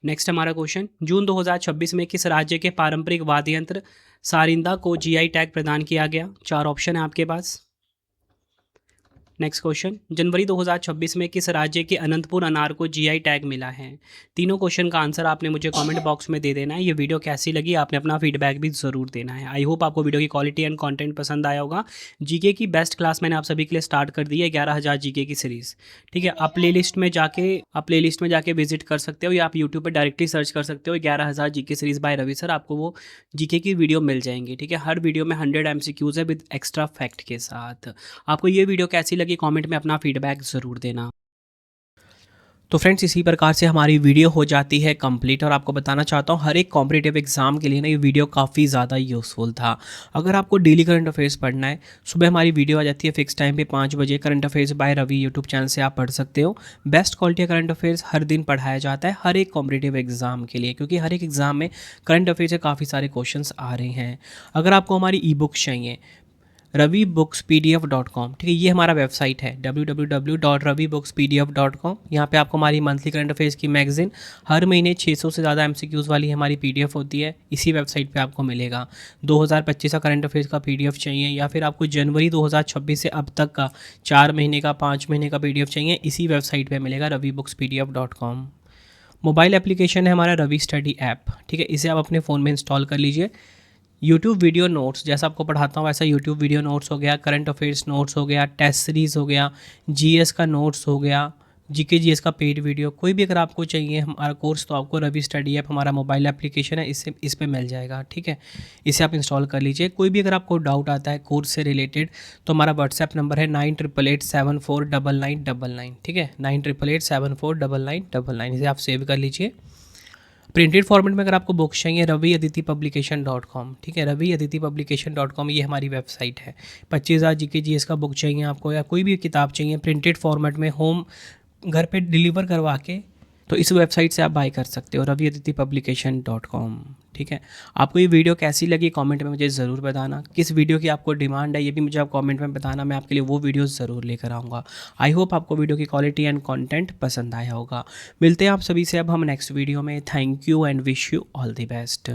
नेक्स्ट हमारा क्वेश्चन, जून 2026 में किस राज्य के पारंपरिक वाद्य यंत्र सारिंदा को जीआई टैग प्रदान किया गया? 4 ऑप्शन है आपके पास। नेक्स्ट क्वेश्चन, जनवरी 2026 में किस राज्य के अनंतपुर अनार को जीआई टैग मिला है? तीनों क्वेश्चन का आंसर आपने मुझे कमेंट बॉक्स में दे देना है। ये वीडियो कैसी लगी आपने अपना फीडबैक भी ज़रूर देना है। आई होप आपको वीडियो की क्वालिटी एंड कंटेंट पसंद आया होगा। जीके की बेस्ट क्लास मैंने आप सभी के लिए स्टार्ट कर दी है, 11,000 जीके की सीरीज़। ठीक है, आप प्लेलिस्ट में जाके विजिट कर सकते हो या आप यूट्यूब पर डायरेक्टली सर्च कर सकते हो 11,000 GK series by Ravi sir, आपको वो जीके की वीडियो मिल जाएंगी। ठीक है, हर वीडियो में 100 एमसीक्यूज है विद एक्स्ट्रा फैक्ट के साथ। आपको ये वीडियो कैसी लगी कमेंट में अपना फीडबैक ज़रूर देना। तो फ्रेंड्स, इसी प्रकार से हमारी वीडियो हो जाती है कंप्लीट। और आपको बताना चाहता हूँ, हर एक कॉम्पिटिटिव एग्जाम के लिए ना ये वीडियो काफ़ी ज़्यादा यूज़फुल था। अगर आपको डेली करंट अफेयर्स पढ़ना है, सुबह हमारी वीडियो आ जाती है फिक्स टाइम पे 5 बजे। Current affairs by Ravi YouTube channel से आप पढ़ सकते हो। बेस्ट क्वालिटी करंट अफेयर्स हर दिन पढ़ाया जाता है हर एक कॉम्पिटिटिव एग्जाम के लिए, क्योंकि हर एक एग्जाम में करंट अफेयर्स से काफ़ी सारे क्वेश्चन आ रहे हैं। अगर आपको हमारी ई बुक्स चाहिए, ravibooks.pdf.com, ठीक है, ये हमारा वेबसाइट है www.ravibooks.pdf.com। यहाँ पे आपको हमारी मंथली करंट अफेयर्स की मैगजीन हर महीने 600 से ज़्यादा एमसीक्यूज़ वाली हमारी पीडीएफ होती है, इसी वेबसाइट पे आपको मिलेगा। 2025 का करंट अफेयर्स का पीडीएफ चाहिए या फिर आपको जनवरी 2026 से अब तक का 4 महीने का 5 महीने का पीडीएफ चाहिए, इसी वेबसाइट पर मिलेगा ravibooks.pdf.com। मोबाइल एप्लीकेशन है हमारा रवि स्टडी ऐप। ठीक है, इसे आप अपने फ़ोन में इंस्टॉल कर लीजिए। यूट्यूब वीडियो नोट्स, जैसा आपको पढ़ाता हूँ वैसा यूट्यूब वीडियो नोट्स हो गया, करंट अफेयर्स नोट्स हो गया, टेस्ट सीरीज़ हो गया, जीएस का नोट्स हो गया, जीके जीएस का पेड वीडियो, कोई भी अगर आपको चाहिए हमारा कोर्स, तो आपको रवि स्टडी ऐप हमारा मोबाइल एप्लीकेशन है, इस पे मिल जाएगा। ठीक है, इसे आप इंस्टॉल कर लीजिए। कोई भी अगर आपको डाउट आता है कोर्स से रिलेटेड, तो हमारा व्हाट्सएप नंबर है 9888749999। ठीक है, 9888749999, इसे आप सेव कर लीजिए। प्रिंटेड फॉर्मेट में अगर आपको बुक्स चाहिए, raviaditipublication.com। ठीक है, raviaditipublication.com ये हमारी वेबसाइट है। 25,000 जीके जीएस का बुक चाहिए आपको, या कोई भी किताब चाहिए प्रिंटेड फॉर्मेट में, होम घर पे डिलीवर करवा के, तो इस वेबसाइट से आप बाय कर सकते हो, raviaditipublication.com। ठीक है, आपको ये वीडियो कैसी लगी कमेंट में मुझे ज़रूर बताना। किस वीडियो की आपको डिमांड है ये भी मुझे आप कमेंट में बताना, मैं आपके लिए वो वीडियो ज़रूर लेकर आऊँगा। आई होप आपको वीडियो की क्वालिटी एंड कंटेंट पसंद आया होगा। मिलते हैं आप सभी से अब हम नेक्स्ट वीडियो में। Thank you and wish you all the best.